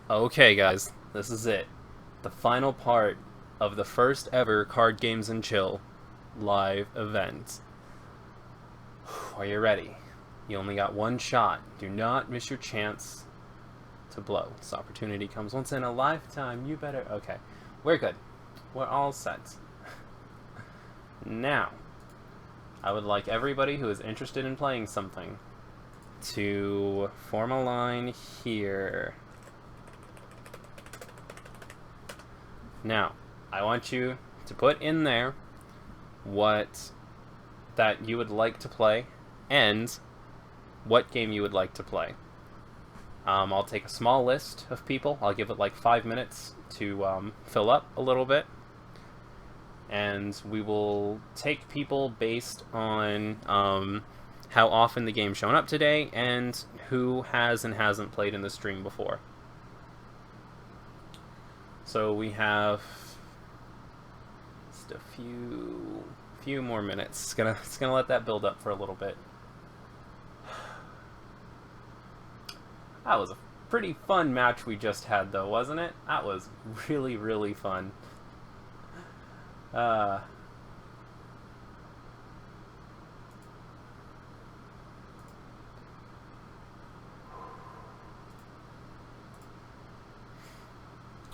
Okay, guys, this is it. The final part of the first ever Card Games and Chill live event. Are you ready? You only got one shot. Do not miss your chance to blow. This opportunity comes once in a lifetime. You better. Okay, we're good. We're all set. Now, I would like everybody who is interested in playing something to form a line here. Now, I want you to put in there what that you would like to play and what game you would like to play. I'll take a small list of people. I'll give it like 5 minutes to fill up a little bit. And we will take people based on how often the game's shown up today and who has and hasn't played in the stream before. So we have just a few more minutes. It's gonna let that build up for a little bit. That was a pretty fun match we just had, though, wasn't it? That was really, really fun.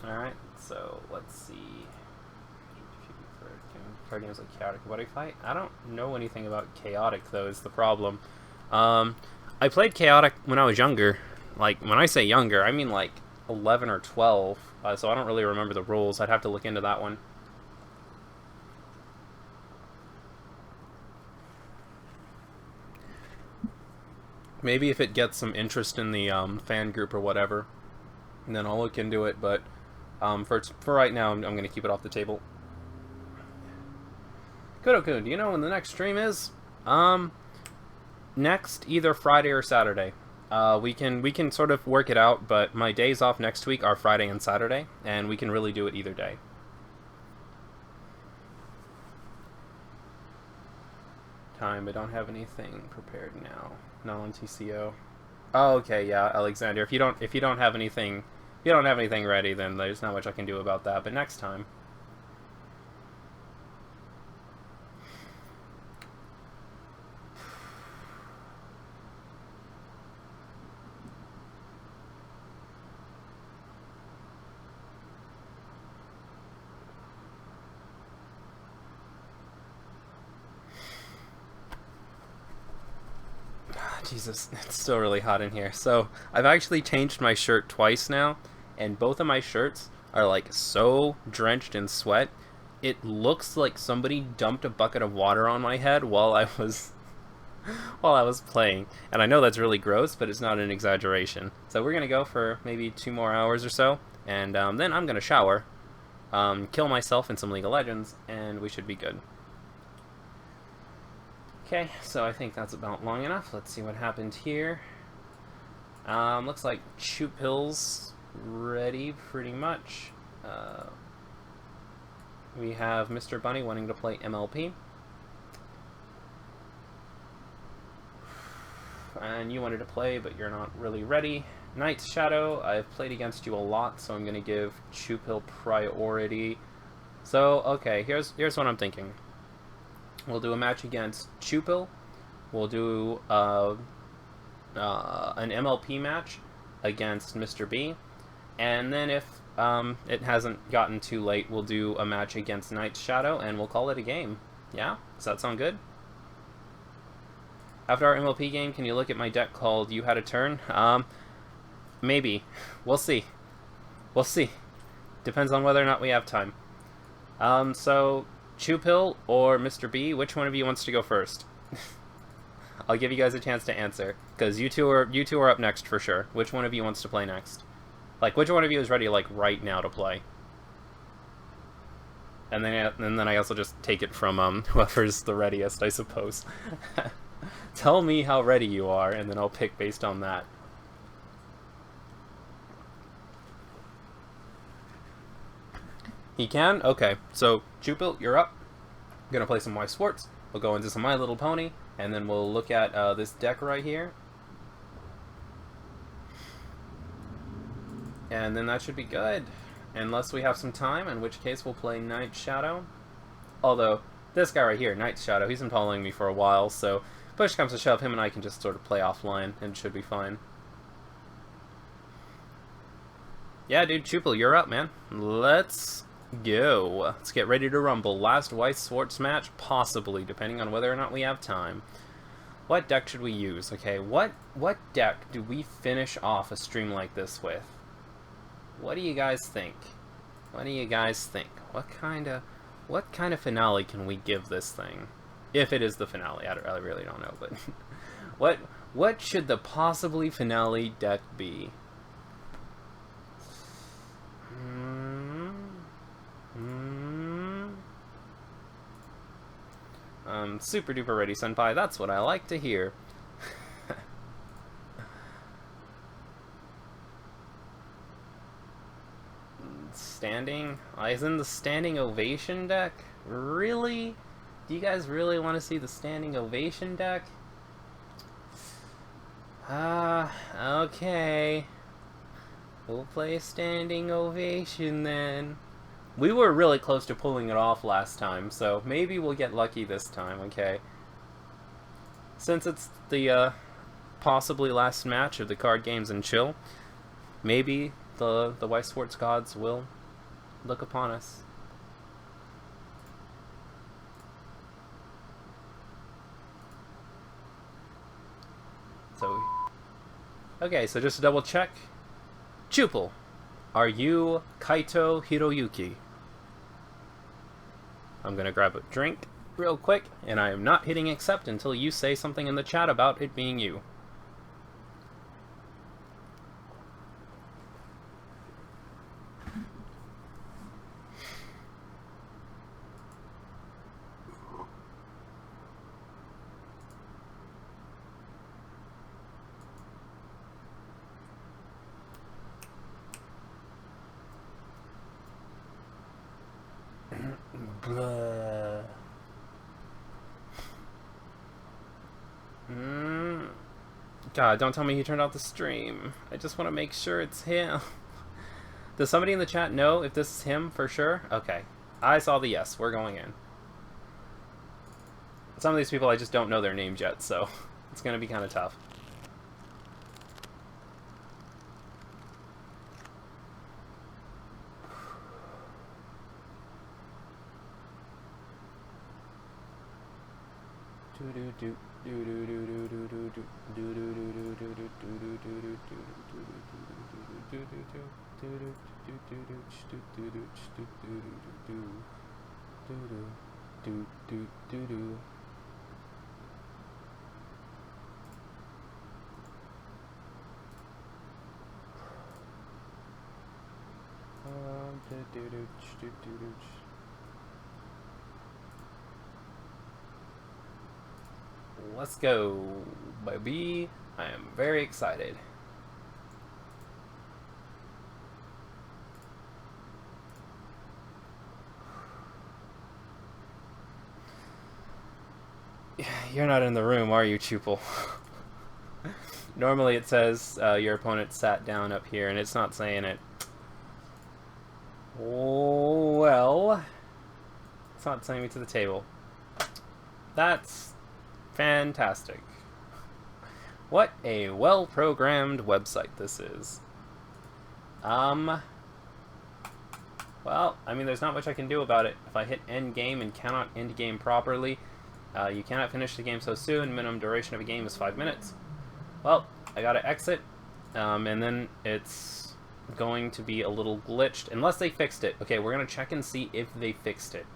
Alright, so let's see. Card games like Chaotic Buddyfight. I don't know anything about Chaotic, though, is the problem. I played Chaotic when I was younger. Like, when I say younger, I mean like 11 or 12. So I don't really remember the rules. I'd have to look into that one. Maybe if it gets some interest in the fan group or whatever, and then I'll look into it. But for right now, I'm going to keep it off the table. Kodo-kun, do you know when the next stream is? Next, either Friday or Saturday. We can sort of work it out, but my days off next week are Friday and Saturday, and we can really do it either day. Time, I don't have anything prepared now. Not on TCO. Oh, okay, yeah, Alexander. If you don't have anything, ready, then there's not much I can do about that. But next time. Jesus, it's still really hot in here. So, I've actually changed my shirt twice now, and both of my shirts are like so drenched in sweat, it looks like somebody dumped a bucket of water on my head while I was playing. And I know that's really gross, but it's not an exaggeration. So we're gonna go for maybe 2 more hours or so, and then I'm gonna shower, kill myself in some League of Legends, and we should be good. Okay, so I think that's about long enough. Let's see what happened here. Looks like Chupill's ready, pretty much. We have Mr. Bunny wanting to play MLP. And you wanted to play, but you're not really ready. Night Shadow, I've played against you a lot, so I'm going to give Chupill priority. So, okay, here's what I'm thinking. We'll do a match against Chupill. We'll do an MLP match against Mr. B. And then if it hasn't gotten too late, we'll do a match against Night Shadow, and we'll call it a game. Yeah? Does that sound good? After our MLP game, can you look at my deck called You Had a Turn? Maybe. We'll see. We'll see. Depends on whether or not we have time. So Chupill or Mr. B, which one of you wants to go first? I'll give you guys a chance to answer, because you two are up next for sure. Which one of you wants to play next? Like, which one of you is ready, like, right now to play? And then I also just take it from whoever's the readiest, I suppose. Tell me how ready you are, and then I'll pick based on that. He can? Okay, so Chupill, you're up. I'm gonna play some Weiss Sports. We'll go into some My Little Pony, and then we'll look at this deck right here. And then that should be good. Unless we have some time, in which case we'll play Night Shadow. Although, this guy right here, Night Shadow, he's been following me for a while, so push comes to shove, him and I can just sort of play offline, and it should be fine. Yeah, dude, Chupel, you're up, man. Let's go. Let's get ready to rumble. Last Weiss Schwartz match? Possibly, depending on whether or not we have time. What deck should we use? Okay, what deck do we finish off a stream like this with? What do you guys think? What do you guys think? What kind of finale can we give this thing? If it is the finale, I really don't know, but what should the possibly finale deck be? Super duper ready, Senpai. That's what I like to hear. Standing? Is in the standing ovation deck? Really? Do you guys really want to see the standing ovation deck? Okay. We'll play standing ovation then. We were really close to pulling it off last time, so maybe we'll get lucky this time, okay? Since it's the possibly last match of the card games and chill, maybe the Weiss Schwartz gods will look upon us. Okay, so just to double check, Chupel, are you Kaito Hiroyuki? I'm gonna grab a drink real quick, and I am not hitting accept until you say something in the chat about it being you. God, don't tell me he turned off the stream. I just want to make sure it's him. Does somebody in the chat know if this is him for sure? Okay. I saw the yes. We're going in. Some of these people, I just don't know their names yet, so it's going to be kind of tough. Let's go, baby. I am very excited. You're not in the room, are you, Chupel? Normally it says your opponent sat down up here, and it's not saying it. Oh, well, it's not sending me to the table. That's fantastic. What a well-programmed website this is. Well, I mean, there's not much I can do about it. If I hit end game and cannot end game properly, you cannot finish the game so soon. Minimum duration of a game is 5 minutes. Well, I gotta exit, and then it's going to be a little glitched, unless they fixed it. Okay, we're gonna check and see if they fixed it.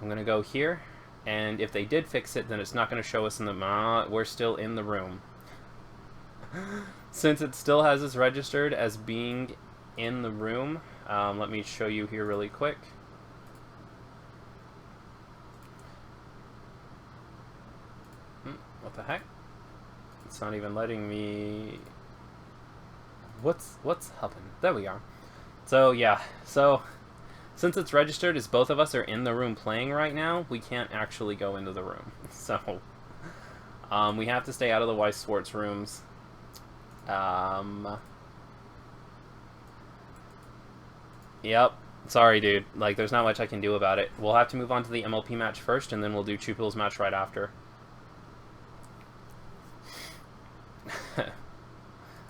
I'm gonna go here, and if they did fix it, then it's not gonna show us in the we're still in the room. Since it still has us registered as being in the room, let me show you here really quick. What the heck? It's not even letting me... What's happened? There we are. So yeah, so since it's registered as both of us are in the room playing right now, we can't actually go into the room. So we have to stay out of the Weiss Schwartz rooms. Yep. Sorry, dude. Like, there's not much I can do about it. We'll have to move on to the MLP match first, and then we'll do Chupil's match right after.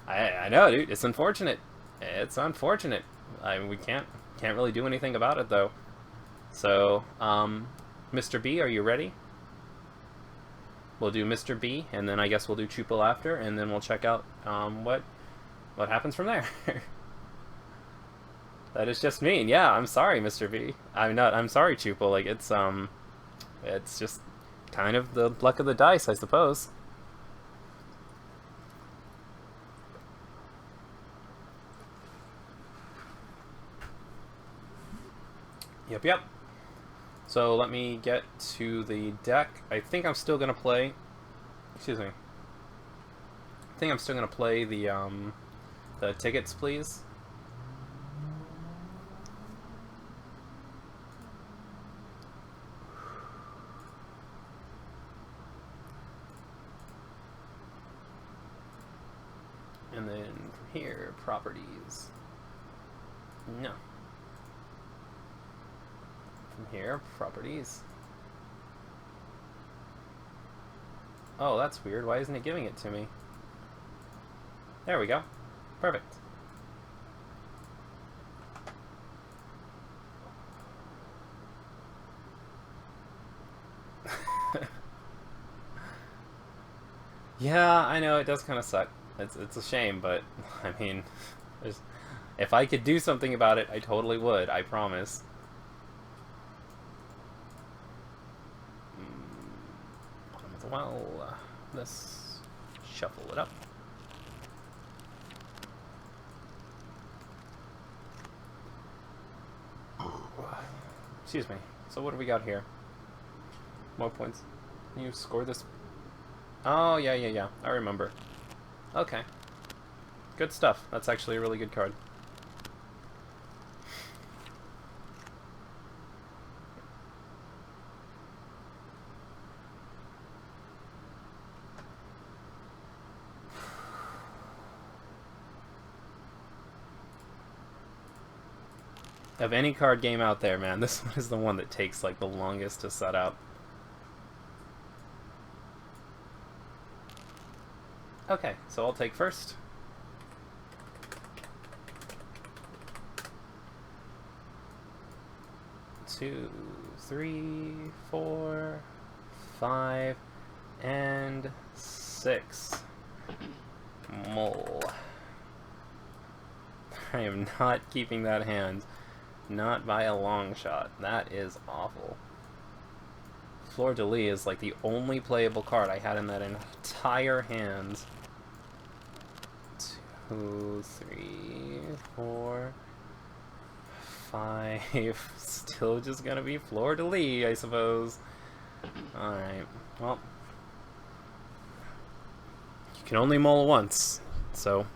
I know, dude. It's unfortunate. It's unfortunate. We can't really do anything about it, though. So, Mr. B, are you ready? We'll do Mr. B, and then I guess we'll do Chupil after, and then we'll check out what happens from there. That is just mean. Yeah, I'm sorry, Mr. B. I'm sorry, Chupil. Like, it's just kind of the luck of the dice, I suppose. Yep. So let me get to the deck. I think I'm still gonna play. Excuse me. I think I'm still gonna play the tickets, please. And then from here, properties. No. From here, properties. Oh, that's weird. Why isn't it giving it to me? There we go. Perfect. Yeah, I know, it does kind of suck. It's a shame, but, I mean, if I could do something about it, I totally would, I promise. Well, let's shuffle it up. Excuse me. So what do we got here? More points. Can you score this? Oh, yeah. I remember. Okay. Good stuff. That's actually a really good card. Of any card game out there, man, this one is the one that takes like the longest to set up. Okay, so I'll take first. Two, 3, 4, 5, and 6. Mole. I am not keeping that hand. Not by a long shot. That is awful. Fleur de Lis is like the only playable card I had in that entire hand. 2, 3, 4, 5. Still just gonna be Fleur de Lis, I suppose. Alright, well. You can only mull once, so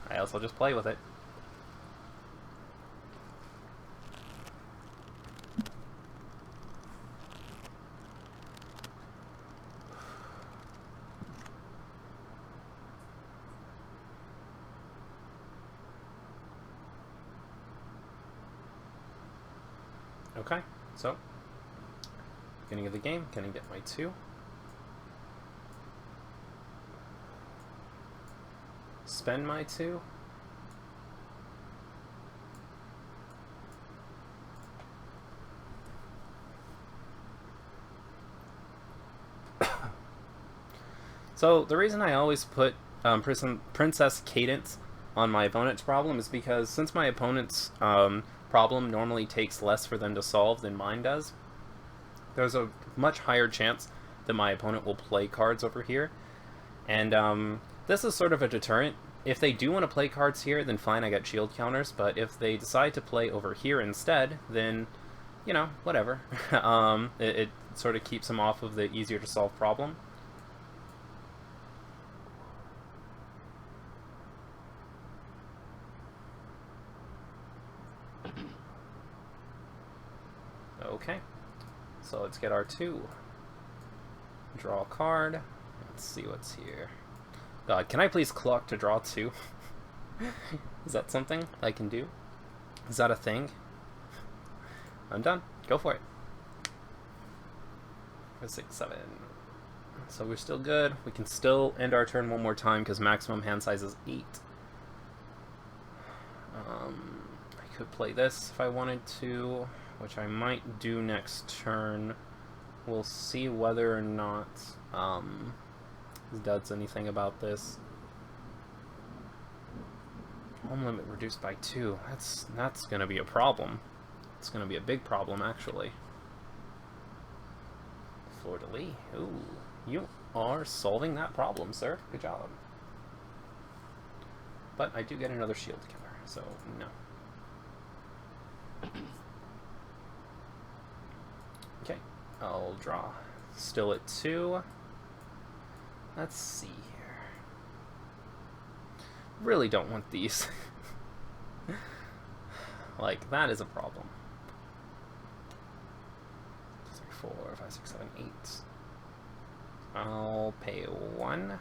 I also just play with it. Okay, so, beginning of the game, can I get my 2? Spend my 2? So, the reason I always put Princess Cadence on my opponent's problem is because since my opponent's problem normally takes less for them to solve than mine does, there's a much higher chance that my opponent will play cards over here. And this is sort of a deterrent. If they do want to play cards here, then fine, I got shield counters, but if they decide to play over here instead, then, you know, whatever. It sort of keeps them off of the easier to solve problem. Okay, so let's get our 2. Draw a card. Let's see what's here. God, can I please clock to draw 2? Is that something I can do? Is that a thing? I'm done. Go for it. 6, 7. So we're still good. We can still end our turn one more time because maximum hand size is 8. I could play this if I wanted to, which I might do next turn. We'll see whether or not does anything about this. Home limit reduced by 2. That's gonna be a problem. It's gonna be a big problem, actually. Fleur de lis. Ooh, you are solving that problem, sir. Good job. But I do get another shield killer, so no. Okay, I'll draw. Still at 2. Let's see here. Really don't want these. Like, that is a problem. 2, 3, 4, 5, 6, 7, 8. I'll pay 1.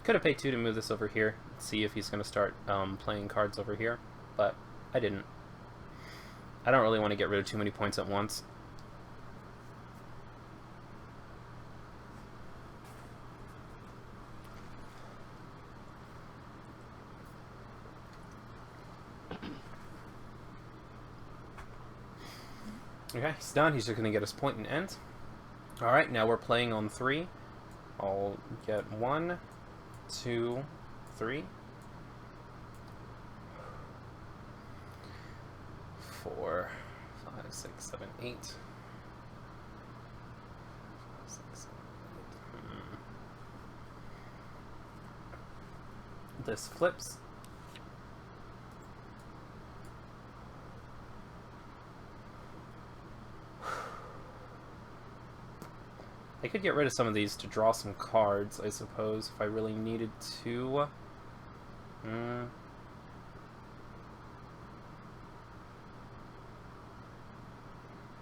Could have paid 2 to move this over here, see if he's going to start playing cards over here, but I didn't. I don't really want to get rid of too many points at once. Okay, he's done. He's just going to get his point and end. Alright, now we're playing on 3. I'll get 1, 2, 3, 4, 5, 6, 7, 8. 5, 6, 7, 8. This flips. I could get rid of some of these to draw some cards, I suppose, if I really needed to.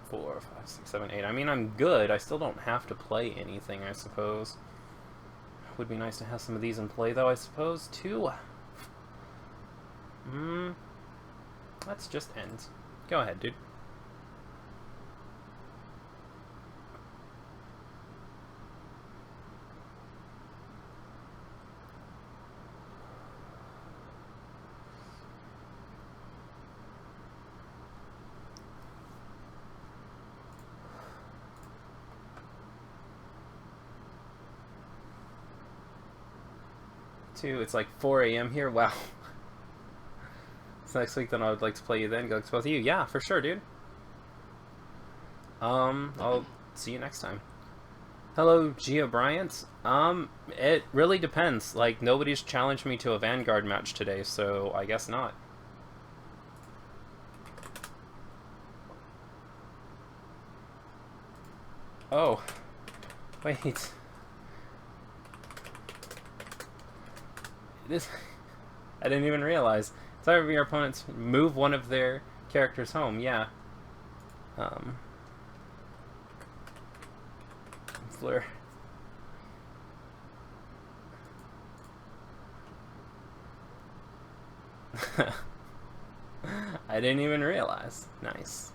4, 5, 6, 7, 8. I mean, I'm good. I still don't have to play anything, I suppose. Would be nice to have some of these in play, though, I suppose, too. Let's just end. Go ahead, dude. It's like 4 a.m. here. Wow. It's next week, then I would like to play you then. Go to both of you. Yeah, for sure, dude. I'll see you next time. Hello, Gia Bryant. It really depends. Like, nobody's challenged me to a Vanguard match today, so I guess not. Oh. Wait. This, I didn't even realize. Sorry if your opponents move one of their characters home, yeah. Fleur. I didn't even realize. Nice.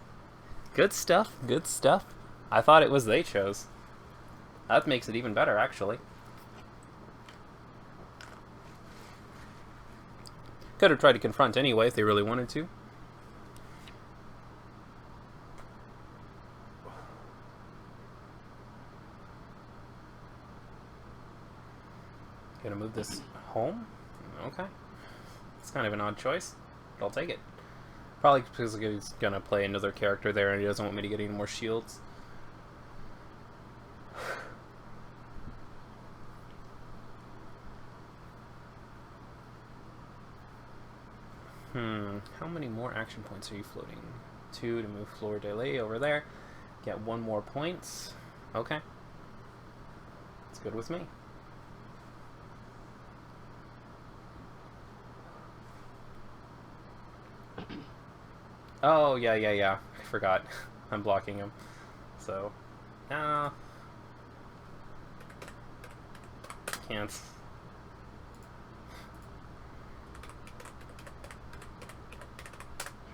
Good stuff, good stuff. I thought it was they chose. That makes it even better, actually. Could have tried to confront anyway if they really wanted to. Gonna move this home? Okay. It's kind of an odd choice, but I'll take it. Probably because he's gonna play another character there and he doesn't want me to get any more shields. How many more action points are you floating? 2 to move Fleur de lis over there. Get 1 more point. Okay. It's good with me. Oh, yeah. I forgot. I'm blocking him. So, No. Can't.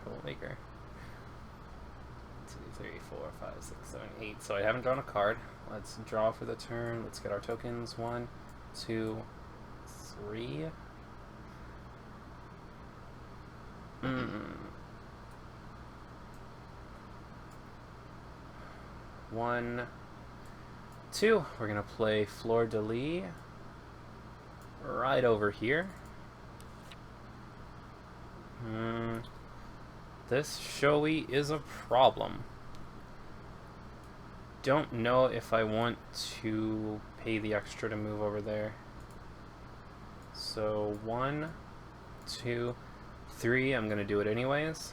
Troublemaker. 2, 3, 4, 5, 6, 7, 8. So I haven't drawn a card. Let's draw for the turn. Let's get our tokens. 1, 2, 3. 1, 2. We're gonna play Fleur de Lis right over here. This showy is a problem. Don't know if I want to pay the extra to move over there. So 1, 2, 3. I'm gonna do it anyways.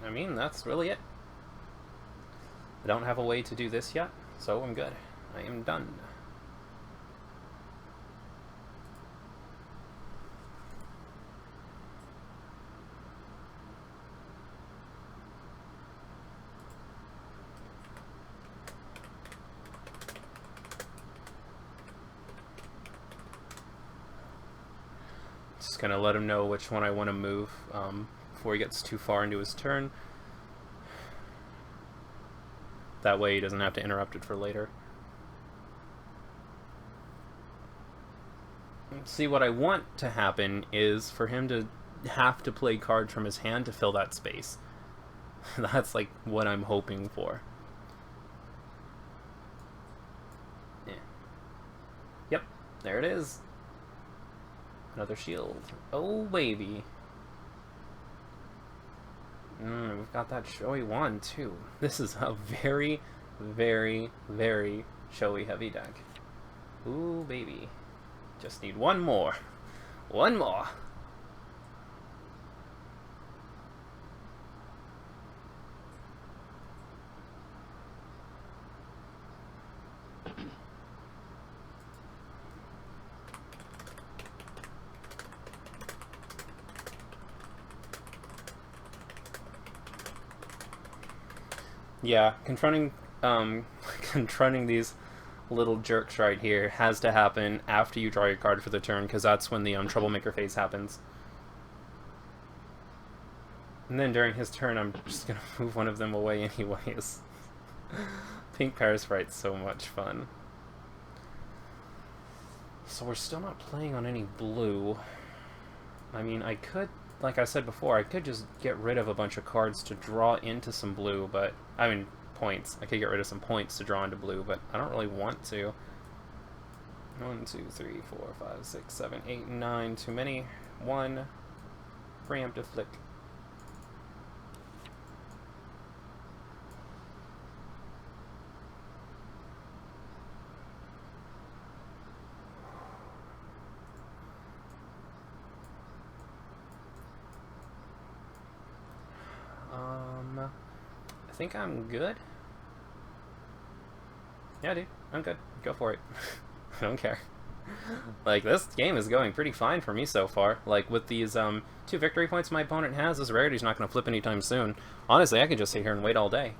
I mean, that's really it. I don't have a way to do this yet, so I'm good. I am done. Just gonna let him know which one I want to move before he gets too far into his turn. That way he doesn't have to interrupt it for later. See, what I want to happen is for him to have to play cards from his hand to fill that space. That's like what I'm hoping for. Yeah. Yep, there it is. Another shield. Oh, baby. We've got that showy one, too. This is a very, very, very showy heavy deck. Ooh, baby. Just need one more. One more. Yeah, confronting these little jerks right here has to happen after you draw your card for the turn, because that's when the troublemaker phase happens. And then during his turn, I'm just gonna move one of them away anyways. Pink Parasprite's so much fun. So we're still not playing on any blue. I mean, I could, like I said before, I could just get rid of a bunch of cards to draw into some blue, but, I mean, points. I could get rid of some points to draw into blue, but I don't really want to. 1, 2, 3, 4, 5, 6, 7, 8, 9. Too many. 1. Preemptive flick. I think I'm good. Yeah, dude, I'm good. Go for it. I don't care. Like, this game is going pretty fine for me so far. Like, with these 2 victory points my opponent has, this rarity's not going to flip anytime soon. Honestly, I could just sit here and wait all day.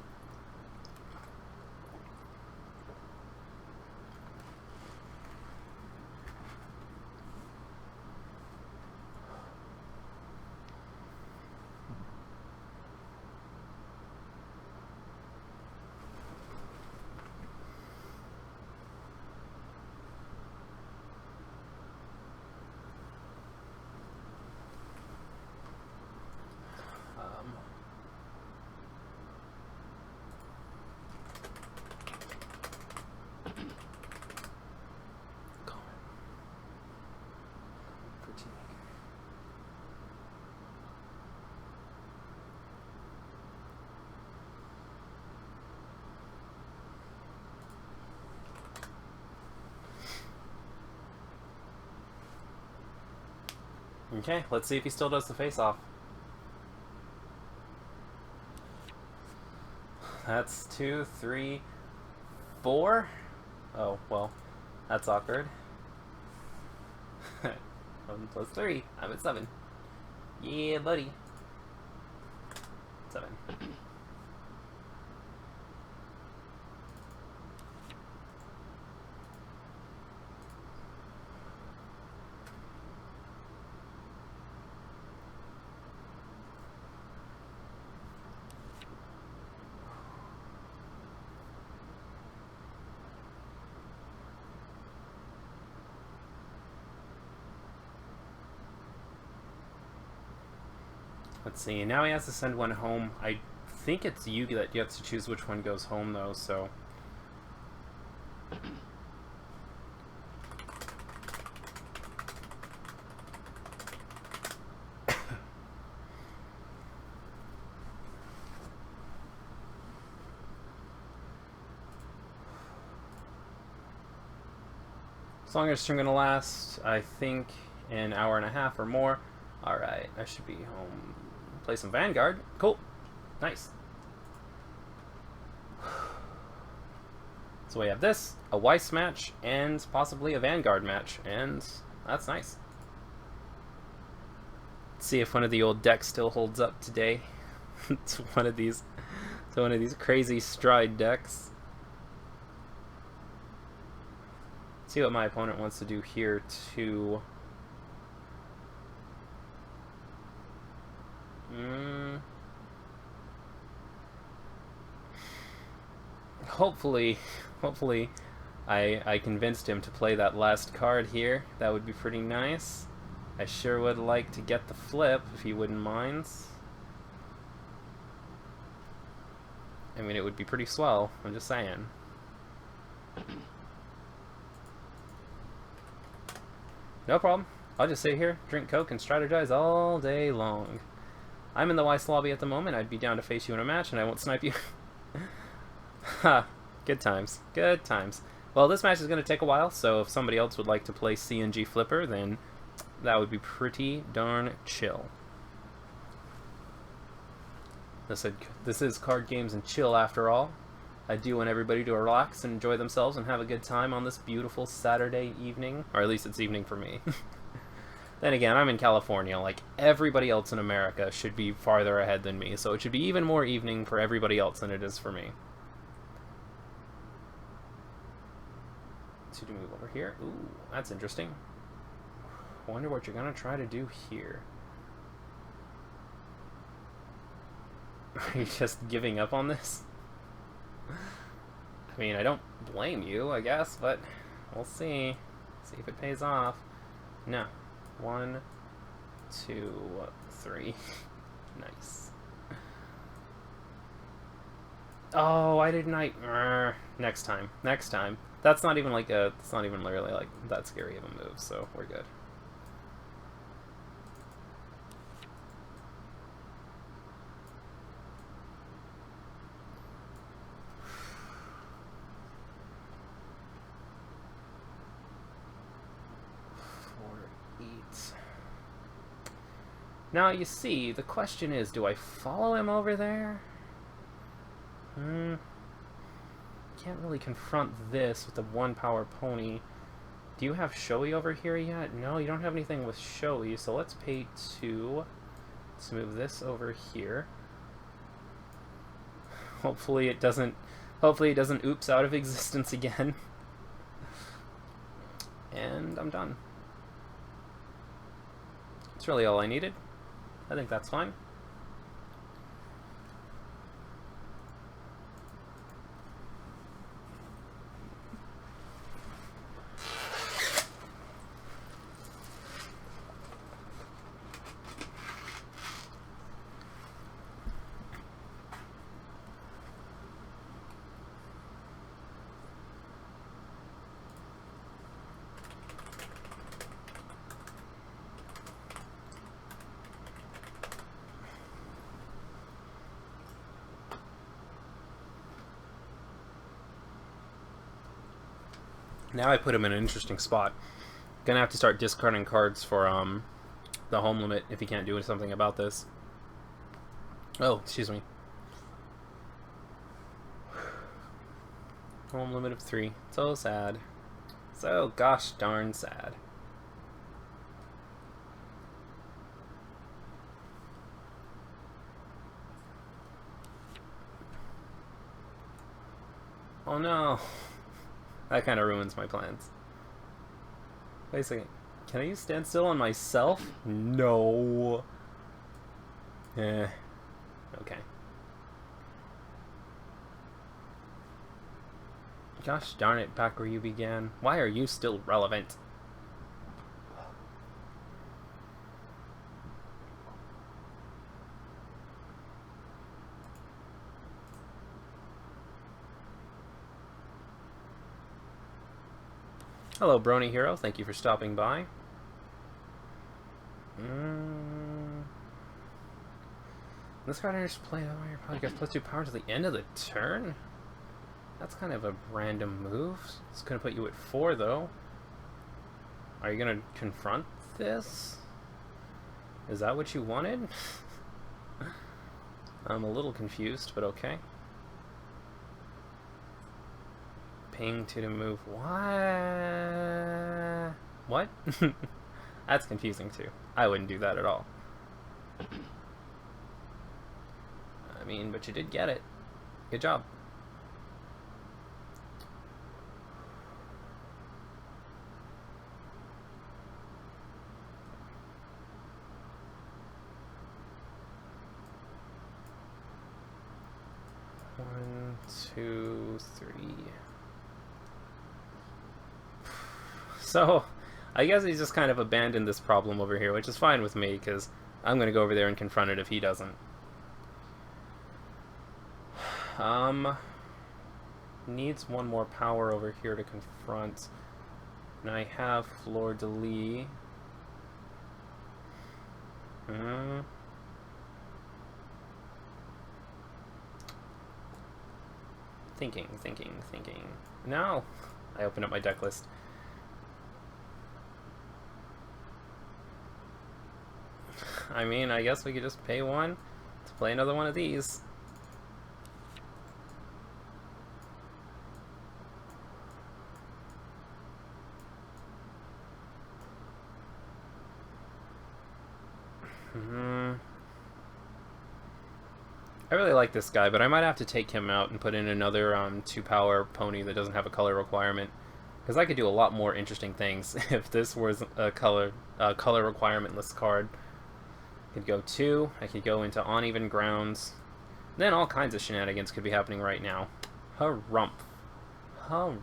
Okay, let's see if he still does the face-off. That's 2, 3, 4. Oh, well, that's awkward. Oh plus 3. I'm at 7. Yeah, buddy. 7. Let's see, now he has to send one home. I think it's you that gets to choose which one goes home, though, so... As long as stream gonna last, I think, an hour and a half or more. Alright, I should be home. Play some Vanguard. Cool. Nice. So we have this, a Weiss match, and possibly a Vanguard match, and that's nice. Let's see if one of the old decks still holds up today. It's one of these crazy stride decks. See what my opponent wants to do here too. Hopefully I convinced him to play that last card here. That would be pretty nice. I sure would like to get the flip, if he wouldn't mind. I mean, it would be pretty swell, I'm just saying. No problem. I'll just sit here, drink Coke, and strategize all day long. I'm in the Weiss lobby at the moment. I'd be down to face you in a match, and I won't snipe you. Ha! Good times. Good times. Well, this match is going to take a while, so if somebody else would like to play CNG Flipper, then that would be pretty darn chill. This is card games and chill after all. I do want everybody to relax and enjoy themselves and have a good time on this beautiful Saturday evening. Or at least it's evening for me. Then again, I'm in California. Like, everybody else in America should be farther ahead than me. So it should be even more evening for everybody else than it is for me. So to move over here. Ooh, that's interesting. I wonder what you're going to try to do here. Are you just giving up on this? I mean, I don't blame you, I guess, but we'll see. See if it pays off. No. 1, 2, 3. Nice. Oh, why didn't I? Next time. Next time. That's not even like a. It's not even really like that scary of a move, so we're good. Now, you see, the question is, do I follow him over there? Can't really confront this with the 1-power pony. Do you have Shoei over here yet? No, you don't have anything with Shoei, so let's pay 2. Let's move this over here. Hopefully it doesn't oops out of existence again. And I'm done. That's really all I needed. I think that's fine. Now I put him in an interesting spot. Gonna have to start discarding cards for the home limit if he can't do something about this. Oh, excuse me. Home limit of 3. So sad. So gosh darn sad. Oh no. That kind of ruins my plans. Wait a second. Can I use standstill on myself? No. Eh. Okay. Gosh darn it, back where you began. Why are you still relevant? Hello, Brony Hero. Thank you for stopping by. This card enters play. Oh, your probably gets +2 power to the end of the turn? That's kind of a random move. It's going to put you at 4, though. Are you going to confront this? Is that what you wanted? I'm a little confused, but okay. Ping 2 to move. What? That's confusing, too. I wouldn't do that at all. I mean, but you did get it. Good job. One, two, three. So, I guess he's just kind of abandoned this problem over here, which is fine with me, because I'm going to go over there and confront it if he doesn't. Needs one more power over here to confront. And I have Fleur de Lis. Thinking. No! I opened up my deck list. I mean, I guess we could just pay 1 to play another one of these. I really like this guy, but I might have to take him out and put in another 2-power pony that doesn't have a color requirement. Because I could do a lot more interesting things if this was a color requirementless card. I could go 2, I could go into uneven grounds. Then all kinds of shenanigans could be happening right now. Harumph. I'll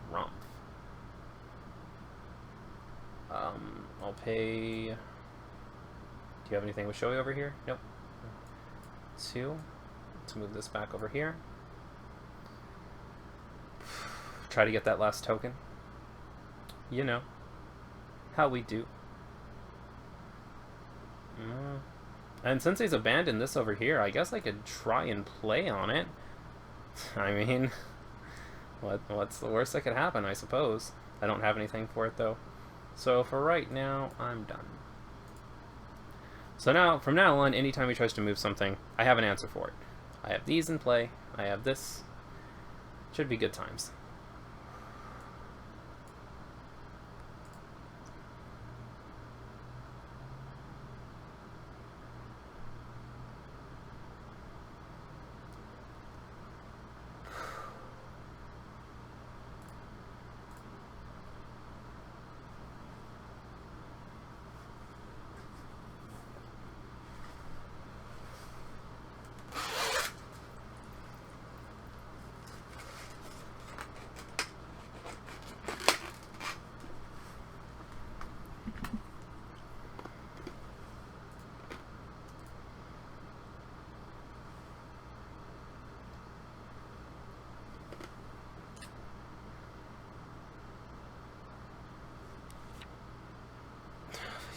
pay... Do you have anything with Shoei over here? Nope. 2. Let's move this back over here. Try to get that last token. You know how we do. And since he's abandoned this over here, I guess I could try and play on it. I mean, what's the worst that could happen, I suppose. I don't have anything for it, though. So for right now, I'm done. So now, from now on, anytime he tries to move something, I have an answer for it. I have these in play. I have this. Should be good times.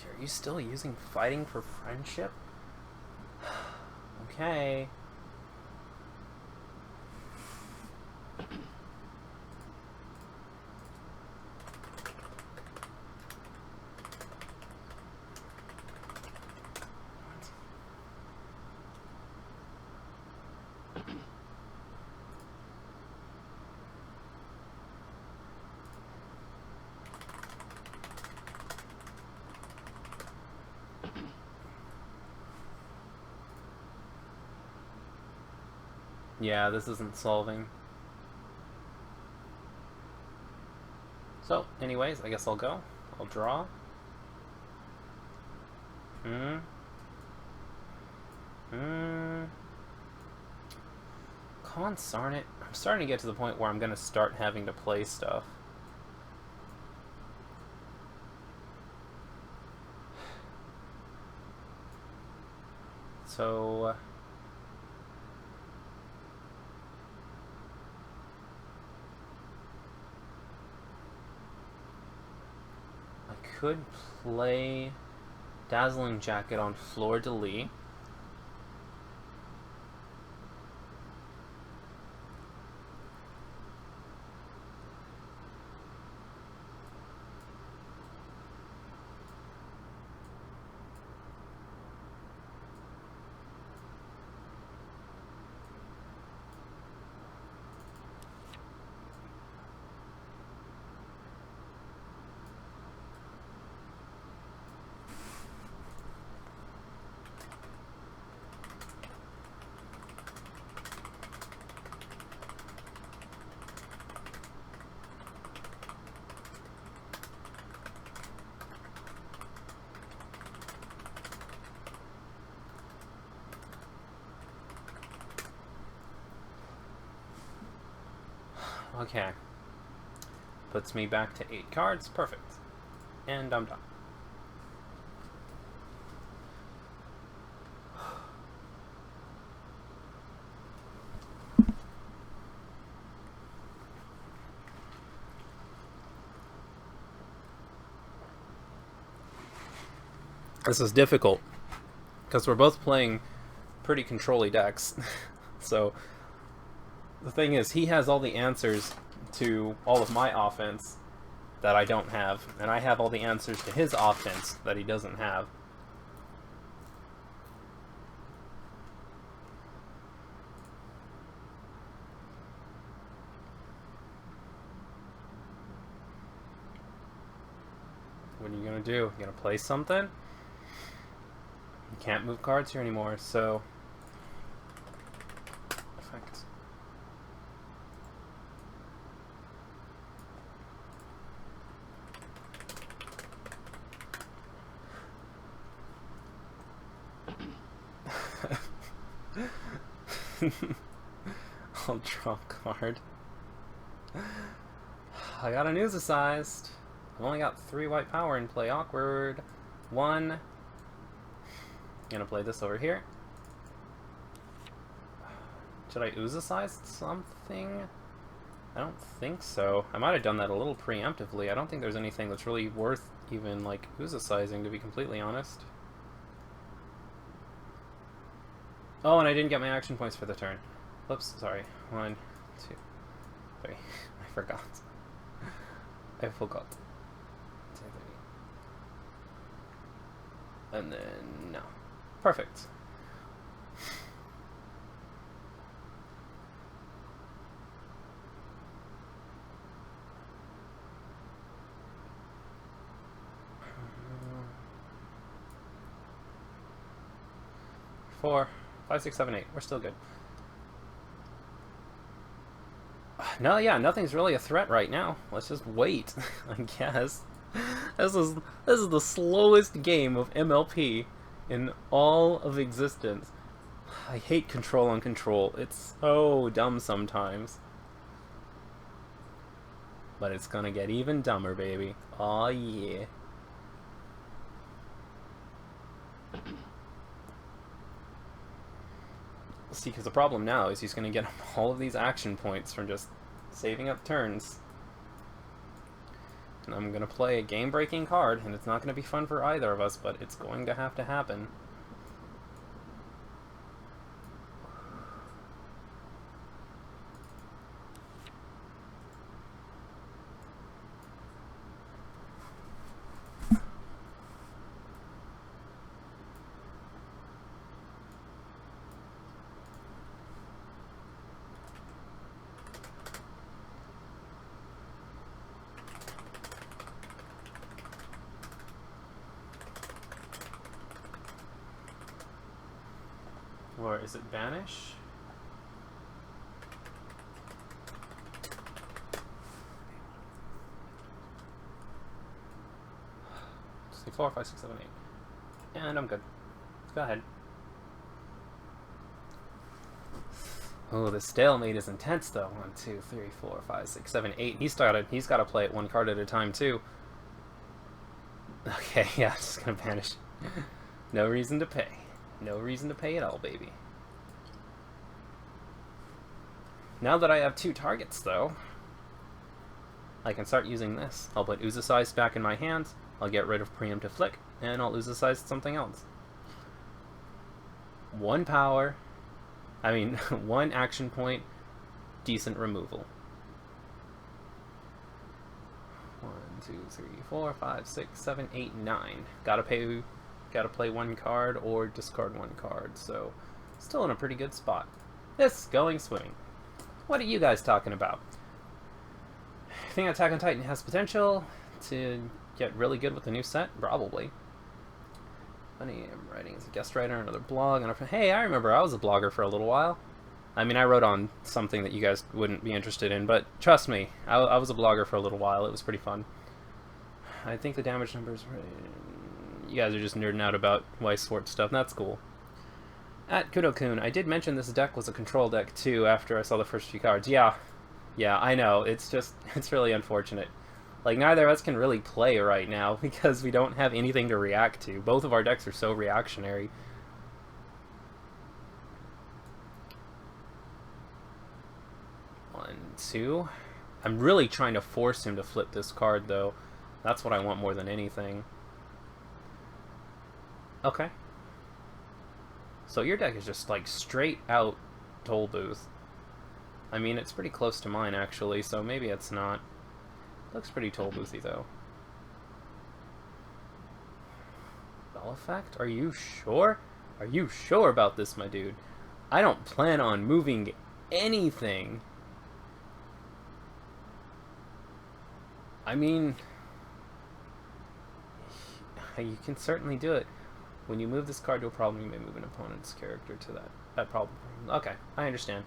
Are you still using fighting for friendship? Okay. Yeah, this isn't solving. So, anyways, I guess I'll go. I'll draw. Consarn it. I'm starting to get to the point where I'm going to start having to play stuff. So... I could play Dazzling Jacket on Fleur de Lis. Okay. Puts me back to 8 cards. Perfect. And I'm done. This is difficult because we're both playing pretty control-y decks. So the thing is, he has all the answers to all of my offense that I don't have, and I have all the answers to his offense that he doesn't have. What are you gonna do? You gonna play something? You can't move cards here anymore, so... Perfect. I'll draw a card. I got an Oozicized. I've only got 3 white power in play. Awkward. 1. Gonna play this over here. Should I Oozicize something? I don't think so. I might have done that a little preemptively. I don't think there's anything that's really worth even, like, Oozicizing, to be completely honest. Oh, and I didn't get my action points for the turn. Oops, sorry. 1, 2, 3. I forgot. I forgot. 2, 3. And then, no. Perfect. Four, 5, 6, 7, 8. We're still good. No, yeah, nothing's really a threat right now. Let's just wait, I guess. This is the slowest game of MLP in all of existence. I hate control on control. It's so dumb sometimes. But it's gonna get even dumber, baby. Aw, yeah. See, because the problem now is he's going to get all of these action points from just saving up turns. And I'm going to play a game-breaking card, and it's not going to be fun for either of us, but it's going to have to happen. Or is it banish? 3, 4, 5, 6, 7, 8. And I'm good. Let's go ahead. Oh, the stalemate is intense though. 1, 2, 3, 4, 5, 6, 7, 8. He's got to play it one card at a time too. Okay, yeah, just gonna vanish. No reason to pay. No reason to pay at all, baby. Now that I have 2 targets though, I can start using this. I'll put Uzasize back in my hands, I'll get rid of Preemptive Flick, and I'll Uzasize something else. 1 power, 1 action point, decent removal. 1, 2, 3, 4, 5, 6, 7, 8, 9. Gotta play 1 card or discard 1 card, so still in a pretty good spot. This going swimming. What are you guys talking about? I think Attack on Titan has potential to get really good with the new set? Probably. Funny, I'm writing as a guest writer on another blog. And hey, I remember I was a blogger for a little while. I mean, I wrote on something that you guys wouldn't be interested in, but trust me, I was a blogger for a little while. It was pretty fun. I think the damage numbers were... You guys are just nerding out about Weiss Sports stuff. That's cool. At Kudo-kun, I did mention this deck was a control deck too after I saw the first few cards. Yeah, I know. It's really unfortunate. Like, neither of us can really play right now because we don't have anything to react to. Both of our decks are so reactionary. One, 2. I'm really trying to force him to flip this card, though. That's what I want more than anything. Okay. So your deck is just, like, straight out Toll Booth. I mean, it's pretty close to mine, actually, so maybe it's not. Looks pretty Toll Boothy, though. Bell effect? Are you sure? Are you sure about this, my dude? I don't plan on moving anything. I mean... You can certainly do it. When you move this card to a problem, you may move an opponent's character to that problem. Okay, I understand.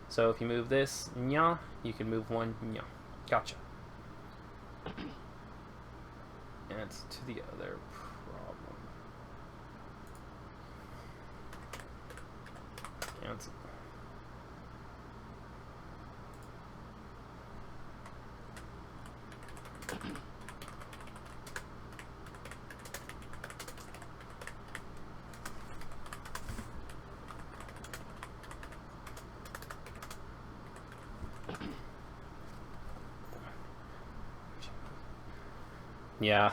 So if you move this, nya, you can move 1, nya. Gotcha. And to the other problem. Cancel. Yeah,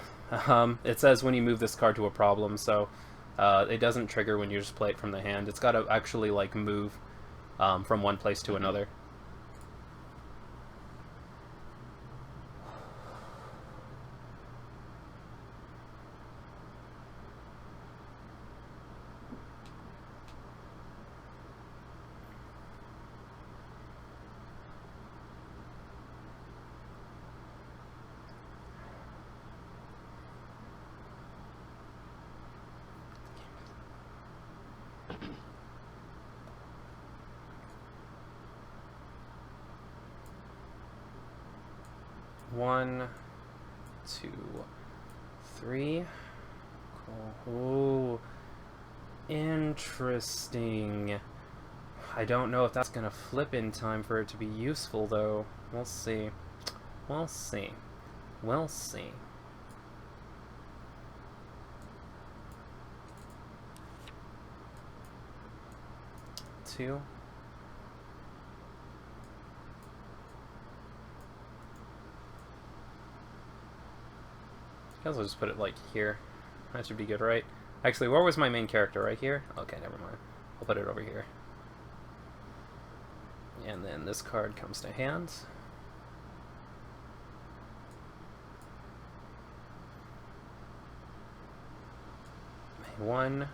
it says when you move this card to a problem, so it doesn't trigger when you just play it from the hand. It's got to actually, like, move from one place to another. One, 2, 3. Cool. Ooh, interesting. I don't know if that's gonna flip in time for it to be useful, though. We'll see. We'll see. We'll see. Two. I guess I'll just put it, like, here. That should be good, right? Actually, where was my main character? Right here? Okay, never mind. I'll put it over here. And then this card comes to hand. One.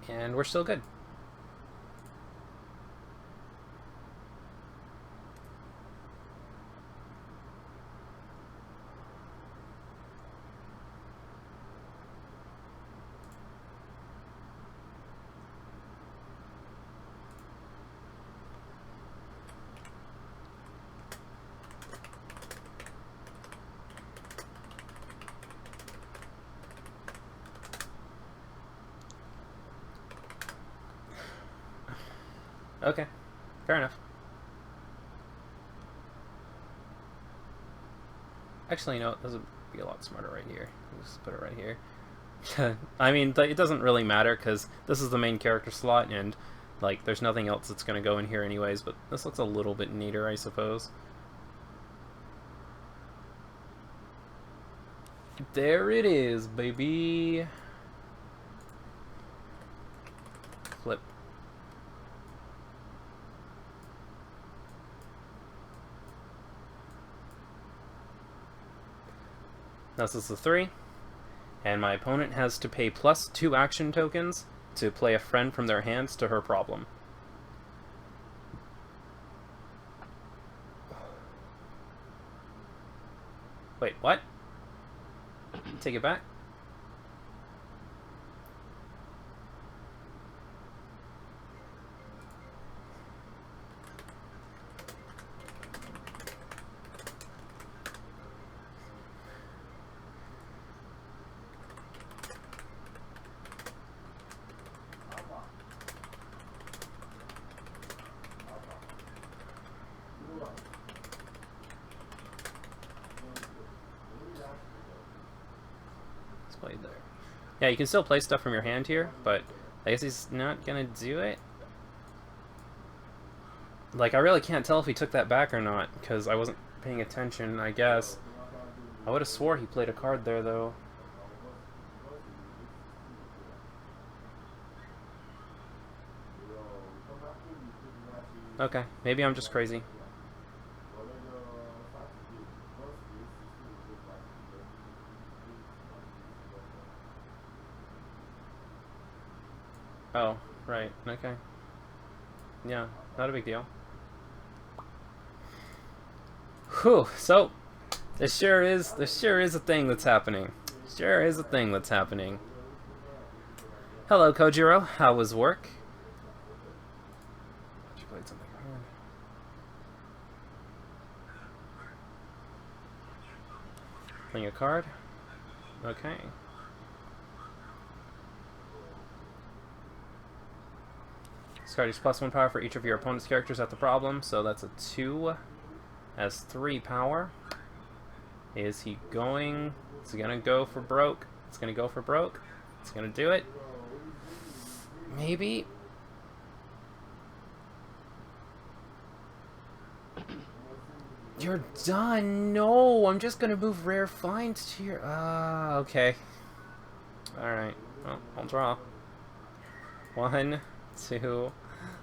And we're still good. Okay, fair enough. Actually, you know, this would be a lot smarter right here. Just put it right here. I mean, it doesn't really matter because this is the main character slot, and like, there's nothing else that's going to go in here anyways. But this looks a little bit neater, I suppose. There it is, baby. Flip. This is the 3. And my opponent has to pay plus 2 action tokens to play a friend from their hands to her problem. Wait, what? Take it back? Played there. Yeah, you can still play stuff from your hand here, but I guess he's not gonna do it. Like, I really can't tell if he took that back or not, because I wasn't paying attention, I guess. I would have swore he played a card there, though. Okay, maybe I'm just crazy. Oh, right, okay. Yeah, not a big deal. Whew, so this sure is a thing that's happening. Sure is a thing that's happening. Hello, Kojiro. How was work? You played something hard. Playing a card? Okay. This card is +1 power for each of your opponent's characters at the problem, so that's a 2. Has 3 power. Is he gonna go for broke? It's gonna go for broke. It's gonna do it. Maybe. You're done. No, I'm just gonna move rare finds to your. Okay. All right. Well, I'll draw. 1, 2,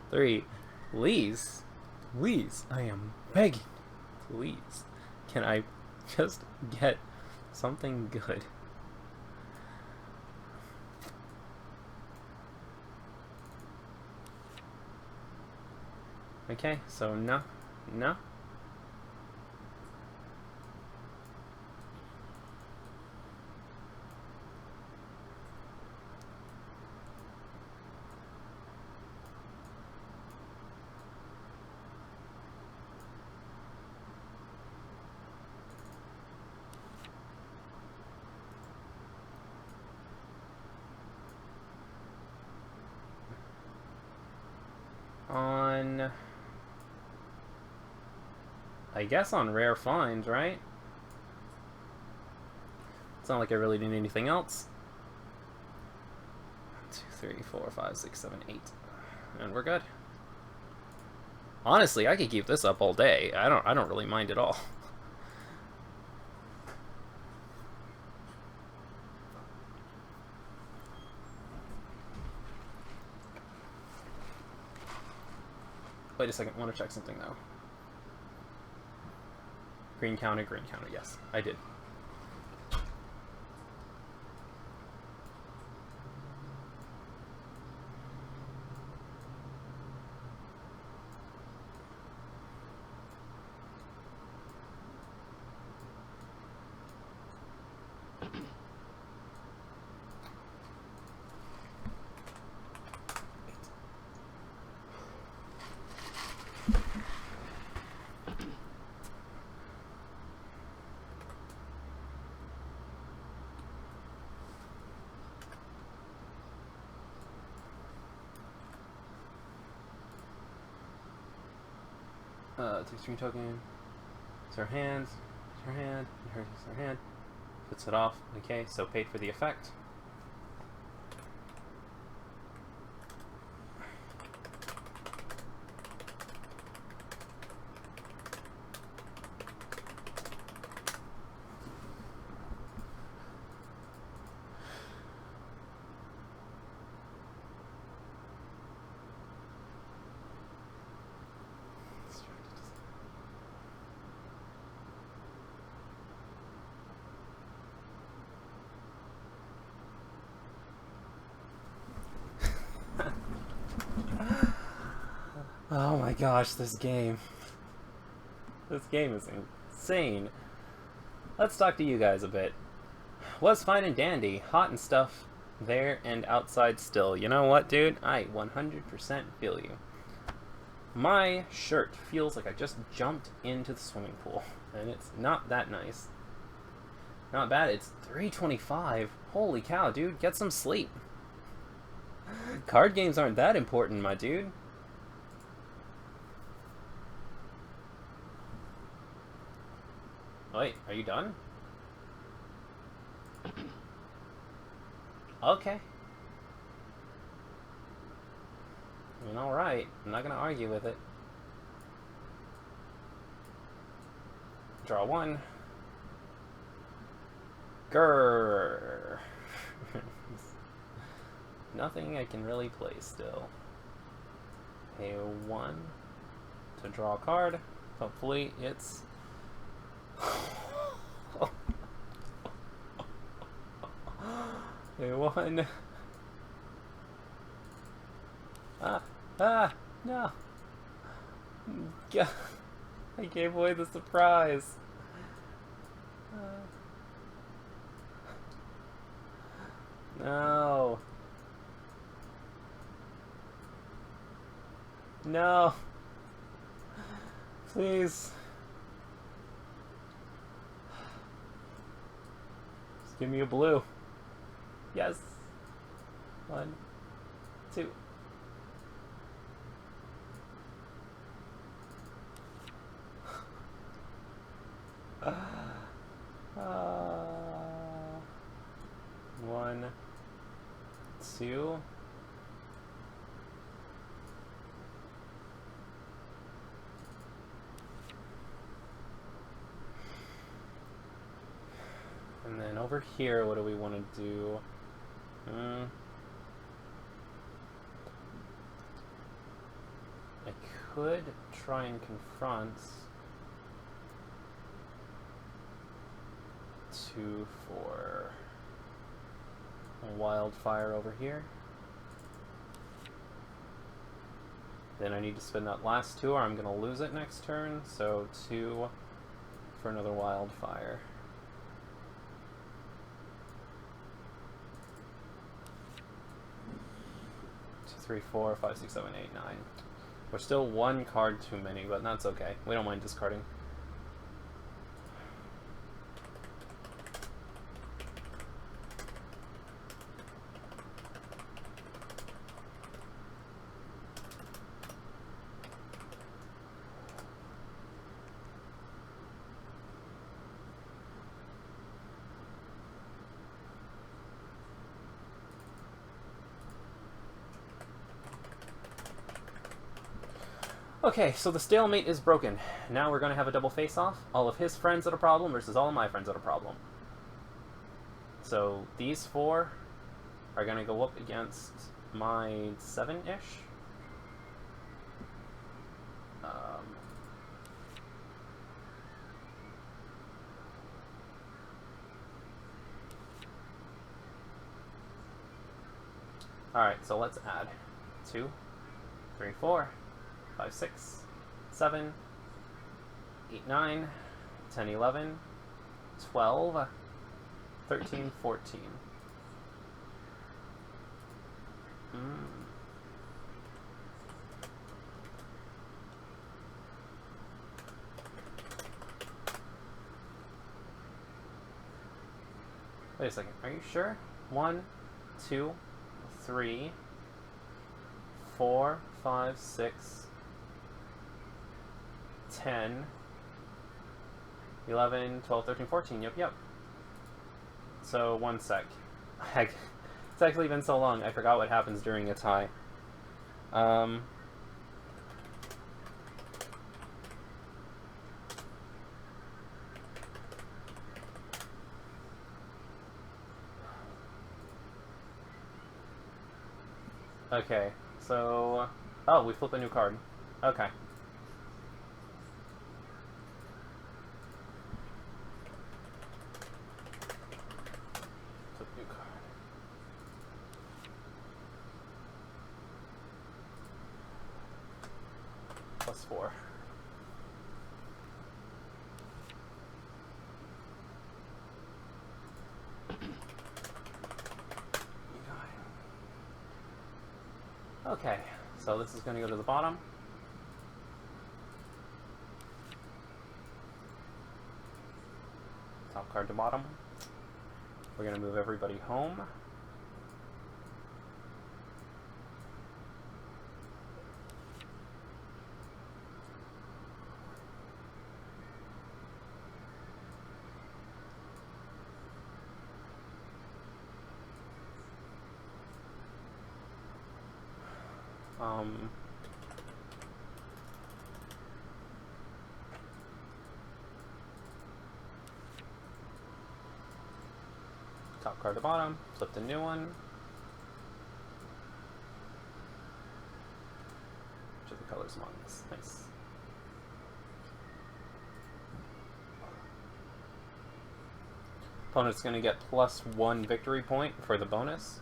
3. Please, please, I am begging. Please, can I just get something good? Okay, so no. On, I guess on rare finds, right? It's not like I really need anything else. 1, 2, 3, 4, 5, 6, 7, 8. And we're good. Honestly, I could keep this up all day. I don't really mind at all. Wait a second, I want to check something though. Green counter, yes, I did. Takes 3 token. It's her hand. It's her hand. It's her hand. Puts it off. Okay, so paid for the effect. Oh my gosh, this game. This game is insane. Let's talk to you guys a bit. Was fine and dandy. Hot and stuff there and outside still. You know what, dude? I 100% feel you. My shirt feels like I just jumped into the swimming pool. And it's not that nice. Not bad. It's 3:25. Holy cow, dude. Get some sleep. Card games aren't that important, my dude. Wait, are you done? Okay. I mean, alright. I'm not gonna argue with it. Draw 1. Grrr. Nothing I can really play still. Pay 1 to draw a card. Hopefully it's... Pay 1. No. I gave away the surprise. No. No. Please. Just give me a blue. Yes. 1, 2. One, 2. And then over here, what do we want to do? I could try and confront 2 for a wildfire over here. Then I need to spend that last 2 or I'm going to lose it next turn, so 2 for another wildfire. 3, 4, 5, 6, 7, 8, 9. We're still 1 card too many, but that's okay. We don't mind discarding. Okay, so the stalemate is broken. Now we're going to have a double face-off. All of his friends at a problem versus all of my friends at a problem. So these 4 are going to go up against my 7-ish. Alright, so let's add 2, 3, 4, 5, 6, 7, 8, 9, 10, 11, 12, 13, 14. Wait a second, are you sure? 1, 2, 3, 4, 5, 6, 10, 11, 12, 13, 14. Yep. So, 1 sec. Heck, it's actually been so long, I forgot what happens during a tie. Okay, so... Oh, we flip a new card. Okay. Flip new card. +4. Okay, so this is going to go to the bottom. Top card to bottom. We're going to move everybody home. Top card to bottom, flip the new one. Which of the colors among this? Nice. Opponent's going to get +1 victory point for the bonus.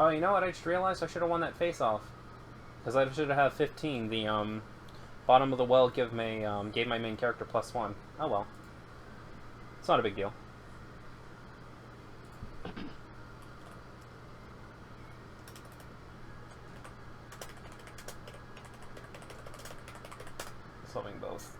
Oh, you know what? I just realized I should have won that face-off. Because I should have 15. The bottom of the well gave my main character +1. Oh well. It's not a big deal. Solving both.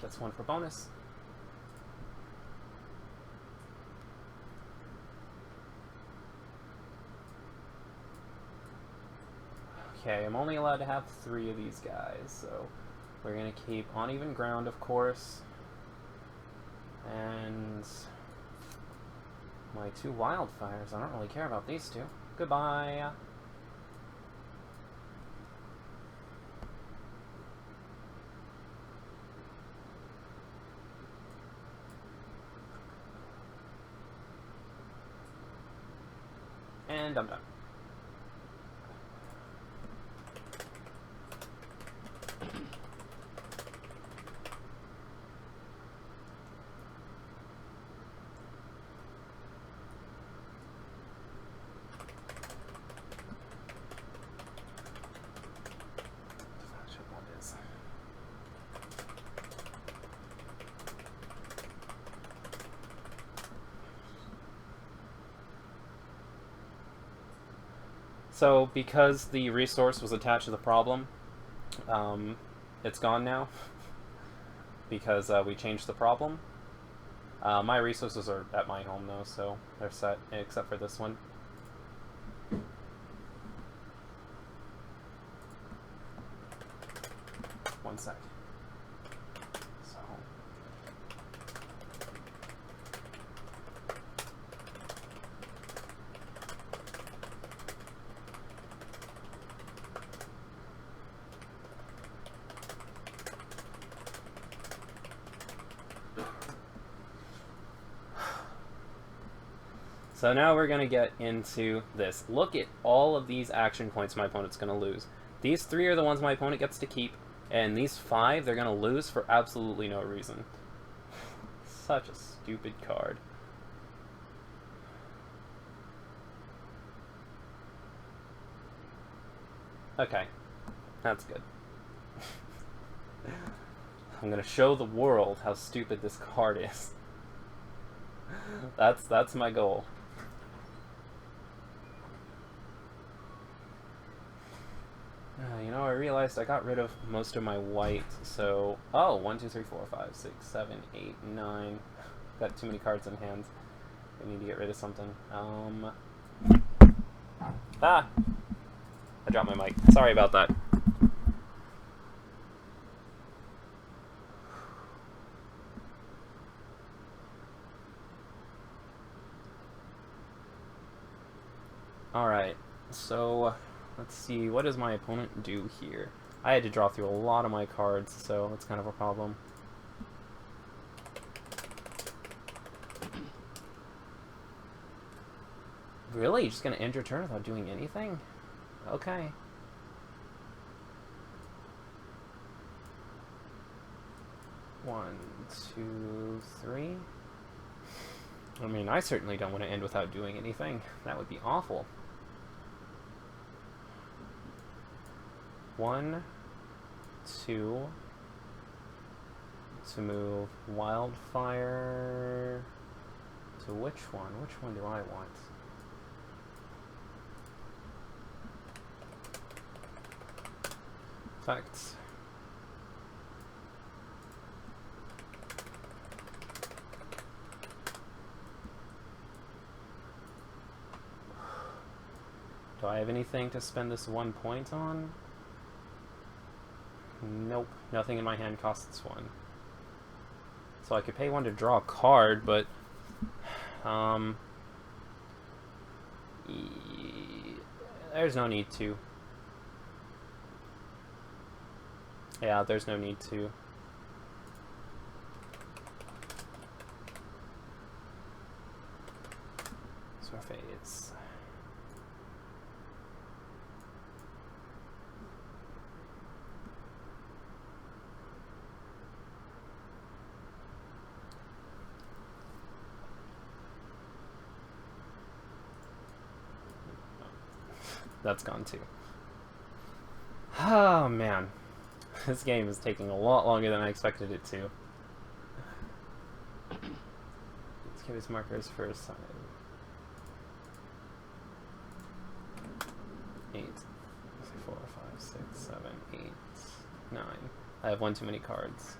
That's 1 for bonus. Okay, I'm only allowed to have 3 of these guys, so we're going to keep uneven ground, of course. And my 2 wildfires. I don't really care about these 2. Goodbye. And I'm done. So, because the resource was attached to the problem, it's gone now, because we changed the problem. My resources are at my home, though, so they're set, except for this one. One sec. So... So now we're going to get into this. Look at all of these action points my opponent's going to lose. These 3 are the ones my opponent gets to keep, and these 5 they're going to lose for absolutely no reason. Such a stupid card. Okay, that's good. I'm going to show the world how stupid this card is. That's my goal. You know, I realized I got rid of most of my white, so... Oh, 1, 2, 3, 4, 5, 6, 7, 8, 9. Got too many cards in hand. I need to get rid of something. Ah! I dropped my mic. Sorry about that. Alright, so let's see, what does my opponent do here? I had to draw through a lot of my cards, so that's kind of a problem. Really? You're just gonna end your turn without doing anything? Okay. One, two, three. I mean, I certainly don't want to end without doing anything. That would be awful. 1, 2, to move Wildfire to which one? Which one do I want? Effects. Do I have anything to spend this 1 point on? Nope. Nothing in my hand costs 1. So I could pay 1 to draw a card, but... there's no need to. Yeah, there's no need to. Surface. That's gone too. Oh man, this game is taking a lot longer than I expected it to. Let's give his markers for a side. 8, 4, 5, 6, 7, 8, 9. I have 1 too many cards.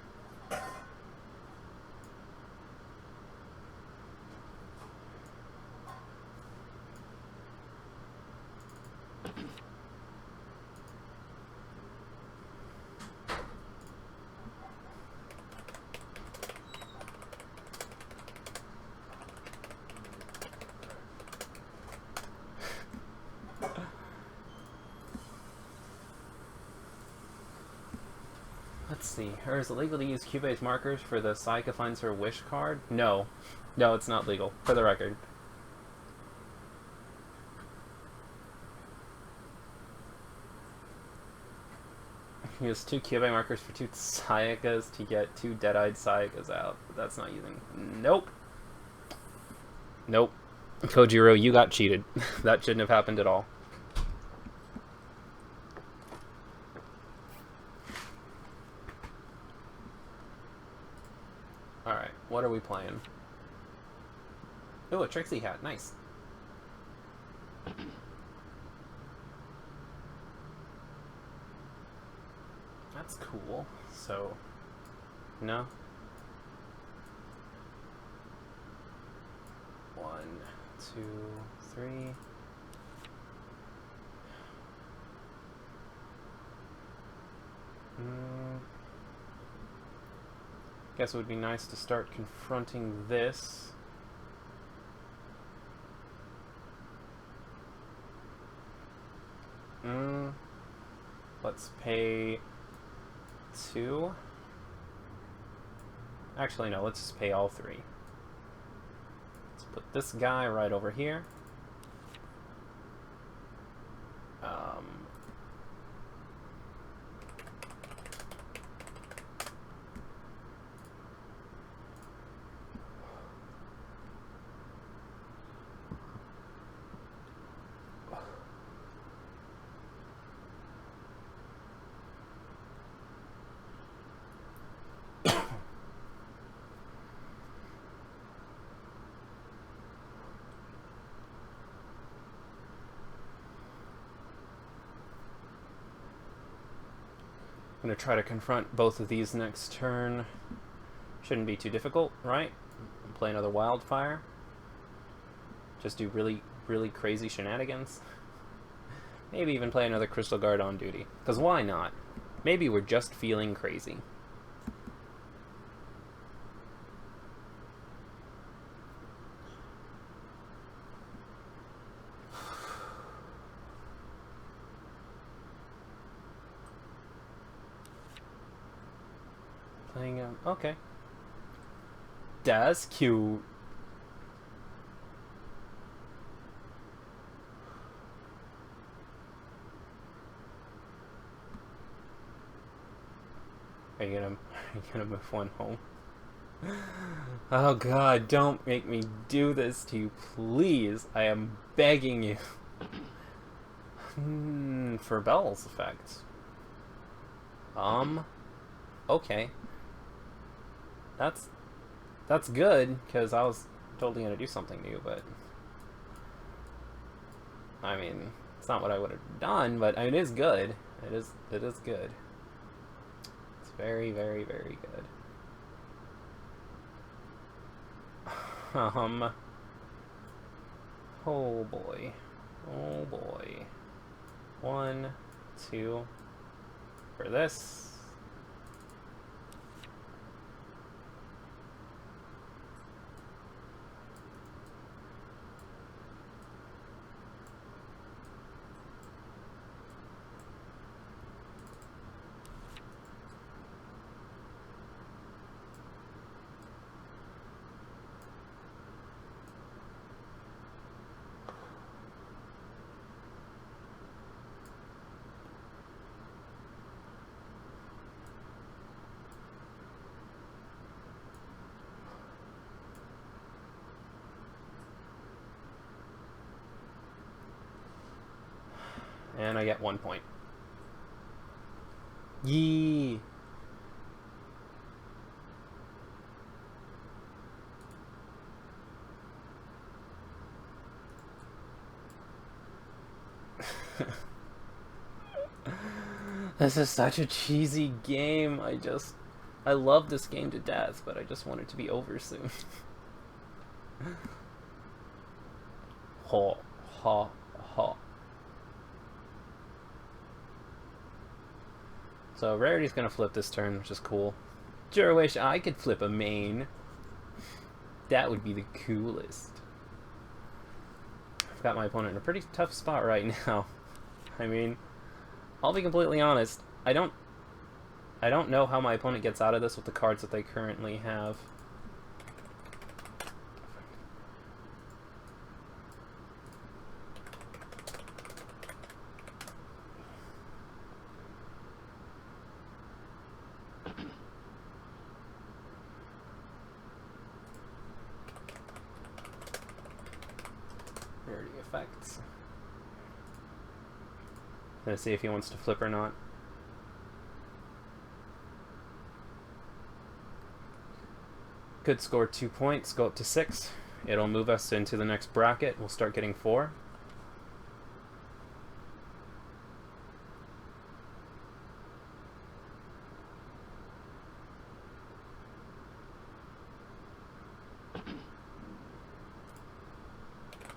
Let's see. Or is it legal to use Cubase markers for the Saika finds her wish card? No. No, it's not legal, for the record. Use 2 Cubase markers for 2 Saikas to get 2 dead-eyed Saikas out. But that's not using... Nope. Nope. Kojiro, you got cheated. That shouldn't have happened at all. Alright, what are we playing? Oh, a Trixie hat. Nice. That's cool. So, no. 1, 2, 3. Guess it would be nice to start confronting this. Let's pay 2. Actually, no, let's just pay all 3. Let's put this guy right over here. gonna try to confront both of these next turn. Shouldn't be too difficult, right? Play another Wildfire. Just do really, really crazy shenanigans. Maybe even play another Crystal Guard on duty. Because why not? Maybe we're just feeling crazy. Playing, okay. That's cute. Are you gonna move one home? Oh god, don't make me do this to you, please. I am begging you. For Bell's effect. Okay. That's good, because I was totally gonna do something new, but I mean, it's not what I would have done, but I mean, it is good. It is good. It's very, very, very good. Oh boy. Oh boy. 1, 2 for this. And I get 1 point. Yee! This is such a cheesy game. I love this game to death, but I just want it to be over soon. Ha, ha, ha. So Rarity's gonna flip this turn, which is cool. Sure wish I could flip a main. That would be the coolest. I've got my opponent in a pretty tough spot right now. I mean, I'll be completely honest. I don't know how my opponent gets out of this with the cards that they currently have. Rarity effects. Gonna see if he wants to flip or not. Could score 2 points, go up to 6. It'll move us into the next bracket. We'll start getting 4.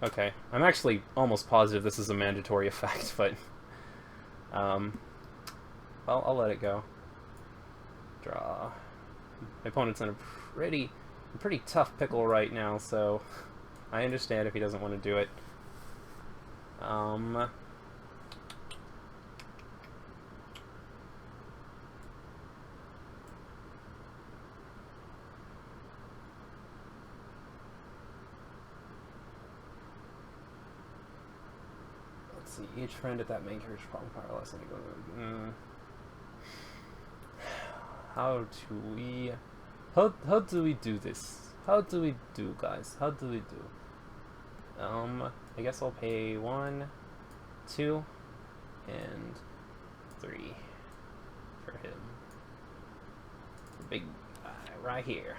Okay, I'm actually almost positive this is a mandatory effect, but well, I'll let it go. Draw. My opponent's in a pretty tough pickle right now, so I understand if he doesn't want to do it. Let's see, each friend at that main character's problem powerless, and you go. How do we do this? How do we do, guys? How do we do? I guess I'll pay 1, 2, and 3 for him. The big guy right here.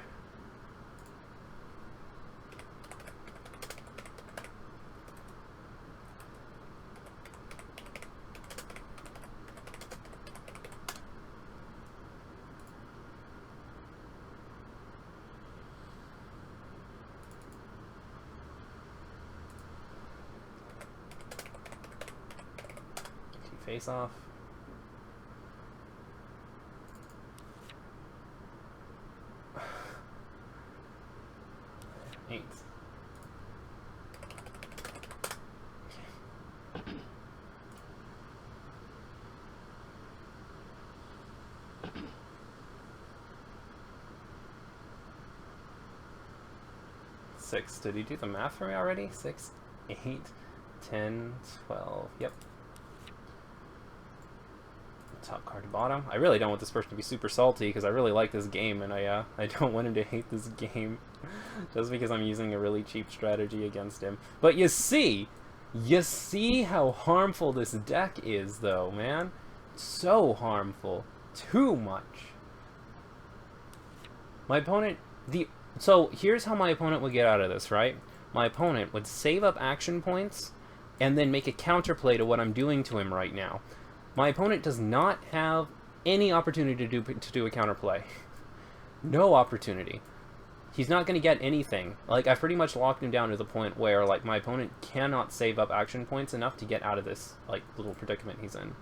face off. 8. Six. Did he do the math for me already? 6, 8, 10, 12. Yep. Top card to bottom. I really don't want this person to be super salty because I really like this game, and I don't want him to hate this game just because I'm using a really cheap strategy against him. But you see how harmful this deck is, though, man. So harmful. Too much. My opponent, so here's how my opponent would get out of this, right? My opponent would save up action points and then make a counterplay to what I'm doing to him right now. My opponent does not have any opportunity to do a counterplay. No opportunity. He's not going to get anything. Like, I've pretty much locked him down to the point where, like, my opponent cannot save up action points enough to get out of this, like, little predicament he's in.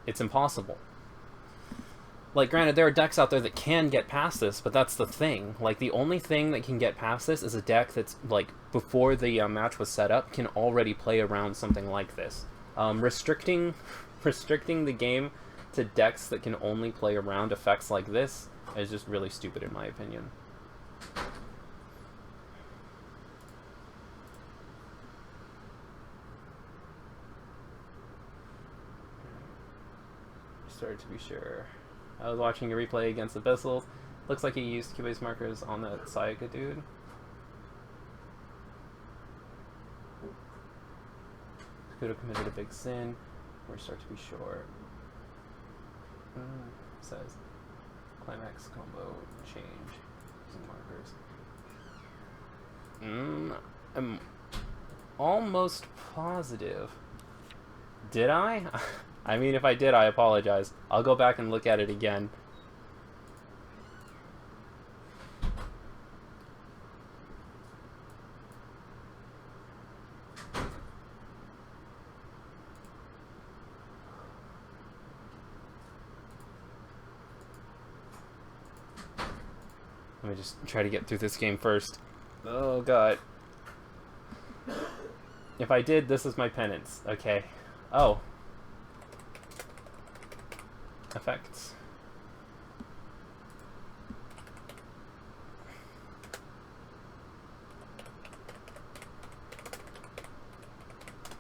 It's impossible. Like, granted, there are decks out there that can get past this, but that's the thing. Like, the only thing that can get past this is a deck that's, like, before the match was set up, can already play around something like this. Restricting the game to decks that can only play around effects like this is just really stupid in my opinion. Started to be sure. I was watching a replay against Abyssal. Looks like he used Cubase markers on that Sayaka dude. Could have committed a big sin. Or start to be sure. Says climax combo change using markers. I'm almost positive. Did I? I mean, if I did, I apologize. I'll go back and look at it again. Let me just try to get through this game first. Oh, God. If I did, this is my penance. Okay. Oh. Effects.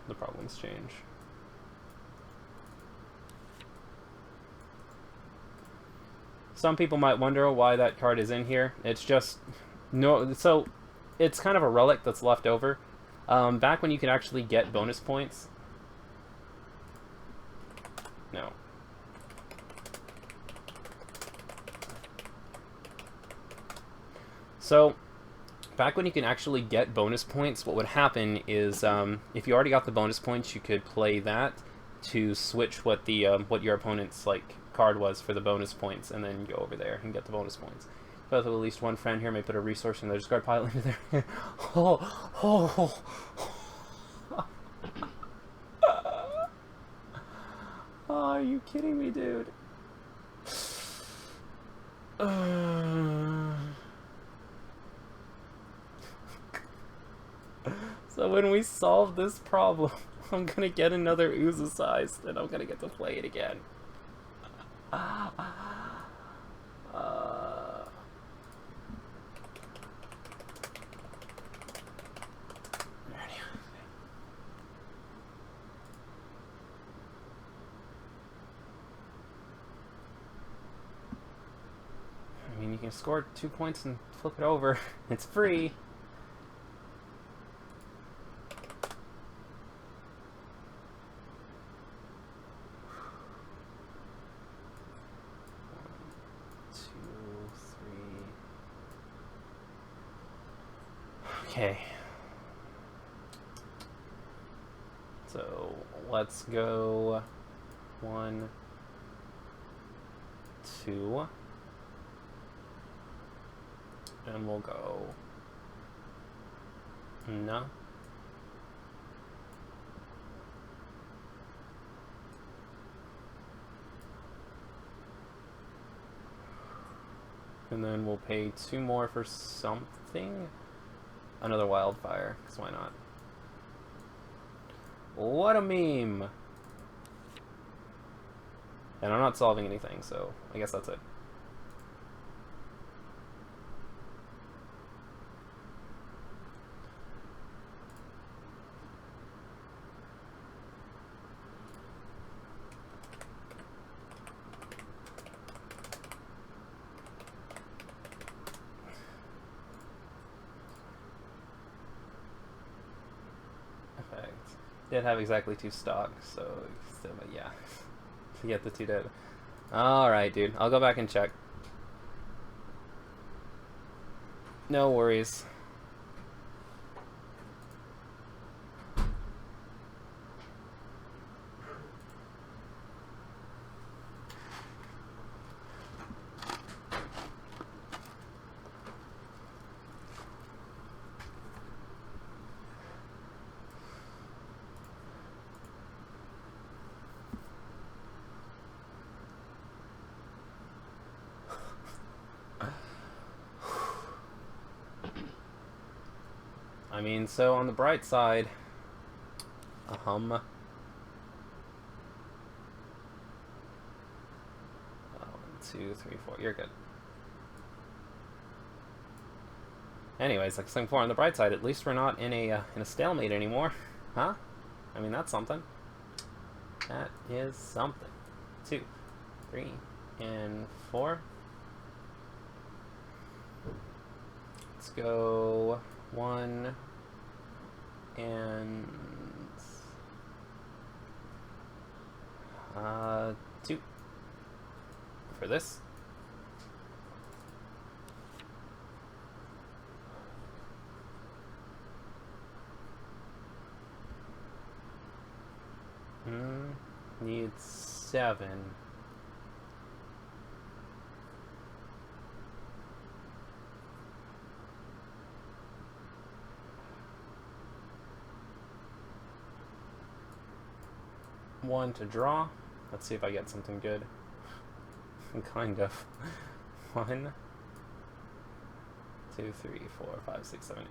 The problems change. Some people might wonder why that card is in here. It's just so it's kind of a relic that's left over. Back when you could actually get bonus points. No. So, back when you can actually get bonus points, what would happen is, if you already got the bonus points, you could play that to switch what the what your opponent's card was for the bonus points, and then go over there and get the bonus points. Both of at least one friend here may put a resource in their discard pile into their. Oh. Oh, are you kidding me, dude? So when we solve this problem, I'm gonna get another Uza-sized, and I'm gonna get to play it again. I mean, you can score 2 points and flip it over. It's free. Okay, so let's go 1, 2, and we'll go no, And then we'll pay 2 more for something. Another wildfire, because why not? What a meme! And I'm not solving anything, so I guess that's it. Did have exactly 2 stocks, so but yeah, to get the 2 dead. Alright, dude, I'll go back and check. No worries. I mean, so on the bright side, 1, 2, 3, 4. You're good. Anyways, like saying 4 on the bright side, at least we're not in a stalemate anymore, huh? I mean, that's something. That is something. 2, 3, and 4. Let's go 1 and 2 for this. Need 7. One to draw. Let's see if I get something good. Kind of. 1, 2, 3, 4, 5, 6, 7, 8.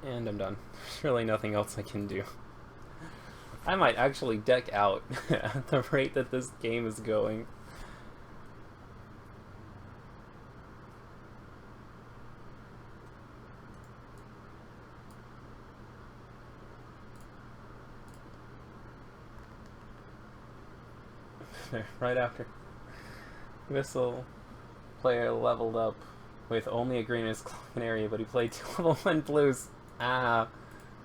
And I'm done. There's really nothing else I can do. I might actually deck out at the rate that this game is going. Right after Missile player leveled up with only a green in his clock area, but he played 2 level 1 blues. Ah,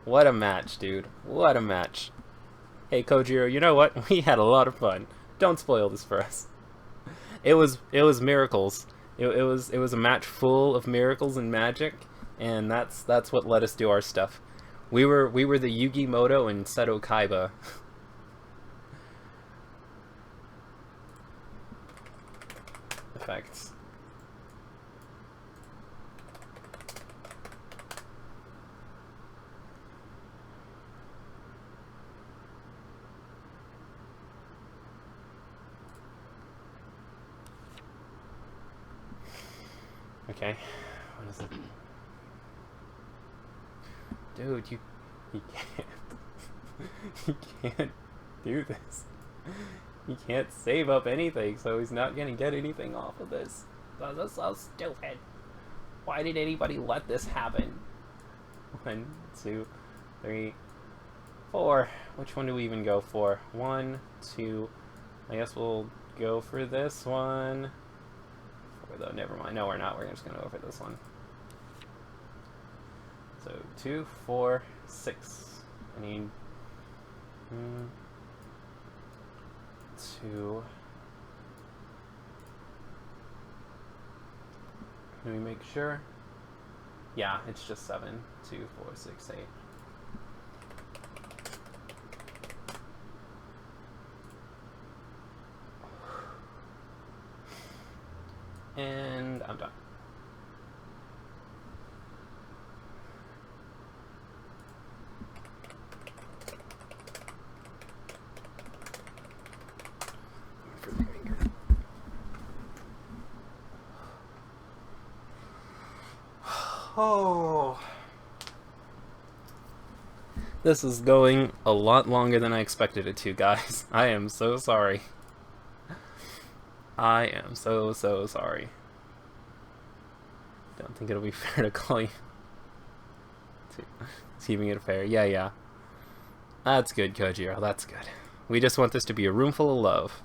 what a match, dude. What a match. Hey, Kojiro, you know what? We had a lot of fun. Don't spoil this for us. It was miracles. It was a match full of miracles and magic, and that's what let us do our stuff. We were the Yugi Moto and Seto Kaiba. Effects. Okay, what is it? Dude, you can't. You can't do this. He can't save up anything, so he's not gonna get anything off of this. That's so stupid. Why did anybody let this happen? 1, 2, 3, 4. Which one do we even go for? 1, 2. I guess we'll go for this one. 4 though, never mind. No, we're not. We're just gonna go for this one. So 2, 4, 6. I need 2. Can we make sure? Yeah, it's just 7. 2, 4, 6, 8. And I'm done. Oh. This is going a lot longer than I expected it to, guys. I am so sorry. I am so sorry. Don't think it'll be fair to call you. Keeping it fair. Yeah. That's good, Kojiro. That's good. We just want this to be a room full of love.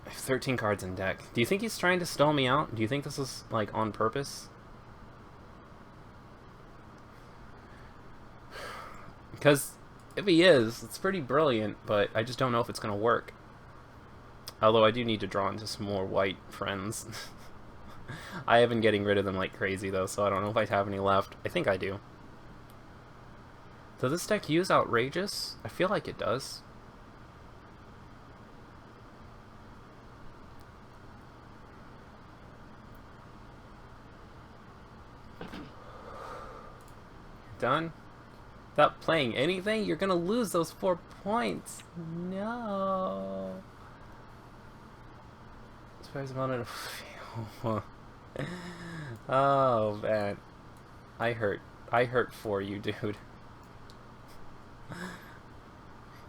I have 13 cards in deck. Do you think he's trying to stall me out? Do you think this is, like, on purpose? Because if he is, it's pretty brilliant, but I just don't know if it's going to work. Although I do need to draw into some more white friends. I have been getting rid of them like crazy, though, so I don't know if I have any left. I think I do. Does this deck use Outrageous? I feel like it does. Done? Without playing anything? You're gonna lose those 4 points. No. Oh man, I hurt for you, dude.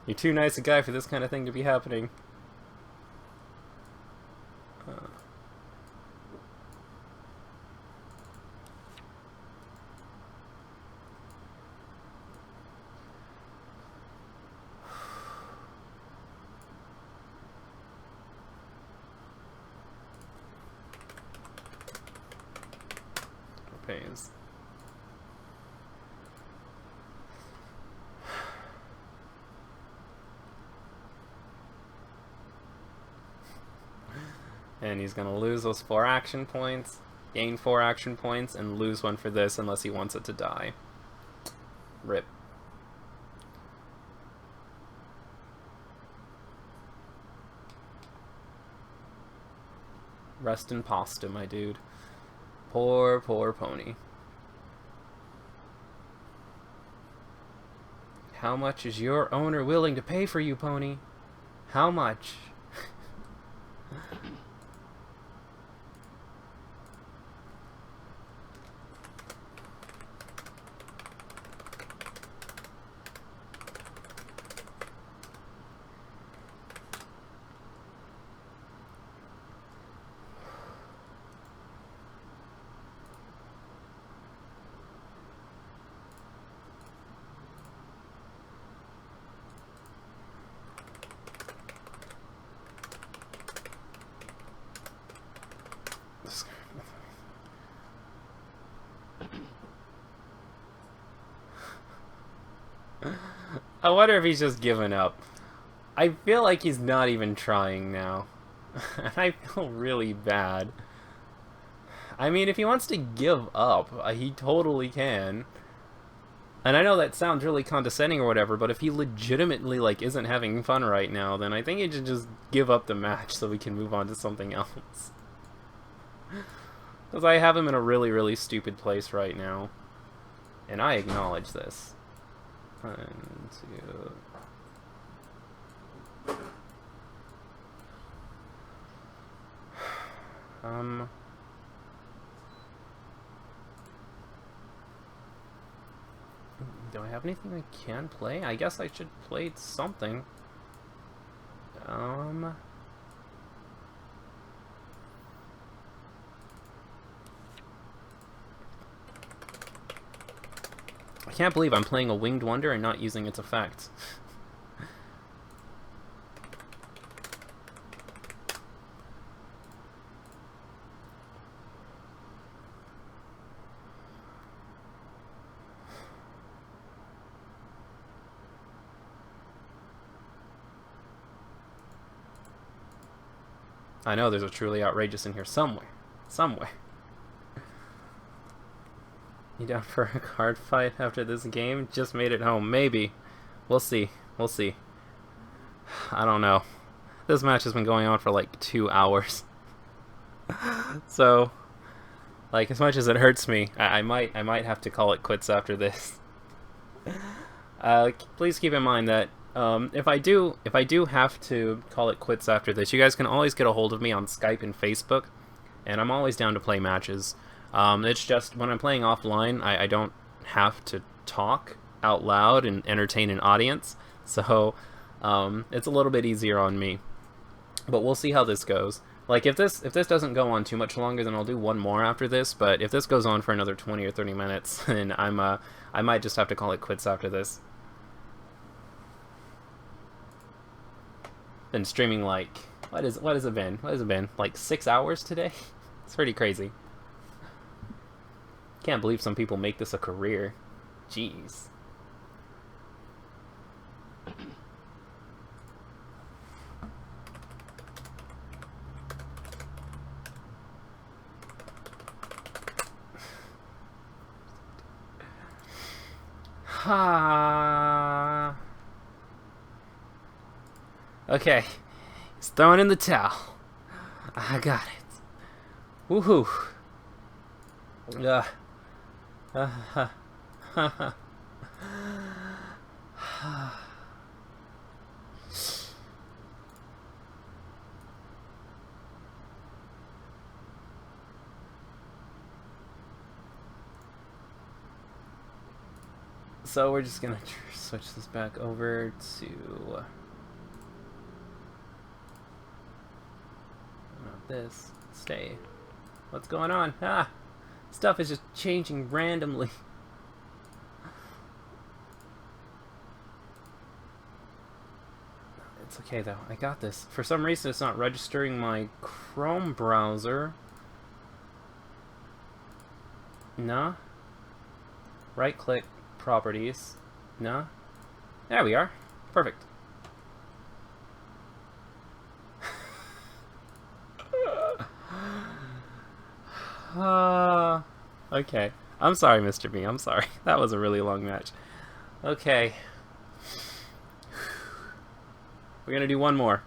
You're too nice a guy for this kind of thing to be happening. Pays. And he's gonna lose those 4 action points, gain 4 action points, and lose 1 for this unless he wants it to die. Rip. Rest in pasta, my dude. Poor pony. How much is your owner willing to pay for you, pony? How much? I wonder if he's just given up. I feel like he's not even trying now. And I feel really bad. I mean, if he wants to give up, he totally can. And I know that sounds really condescending or whatever, but if he legitimately, like, isn't having fun right now, then I think he should just give up the match so we can move on to something else. Because I have him in a really stupid place right now. And I acknowledge this. 1, 2... Do I have anything I can play? I guess I should play something. I can't believe I'm playing a Winged Wonder and not using its effects. I know there's a truly outrageous in here somewhere. Somewhere. You down for a card fight after this game? Just made it home. Maybe. We'll see. We'll see. I don't know. This match has been going on for like 2 hours. So, like, as much as it hurts me, I might have to call it quits after this. Please keep in mind that if I do have to call it quits after this, you guys can always get a hold of me on Skype and Facebook, and I'm always down to play matches. It's just when I'm playing offline, I don't have to talk out loud and entertain an audience, so it's a little bit easier on me. But we'll see how this goes. Like, if this doesn't go on too much longer, then I'll do one more after this. But if this goes on for another 20 or 30 minutes, then I might just have to call it quits after this. Been streaming like what has it been? What has it been? Like 6 hours today? It's pretty crazy. Can't believe some people make this a career. Jeez. Ha. Okay, he's throwing in the towel. I got it. Woohoo. So we're just gonna switch this back over to not this. Stay. What's going on? Ah! Stuff is just changing randomly. It's okay though, I got this. For some reason it's not registering my Chrome browser. No. Right click, properties. No. There we are. Perfect. Okay. I'm sorry, Mr. B. I'm sorry. That was a really long match. Okay. We're gonna do one more.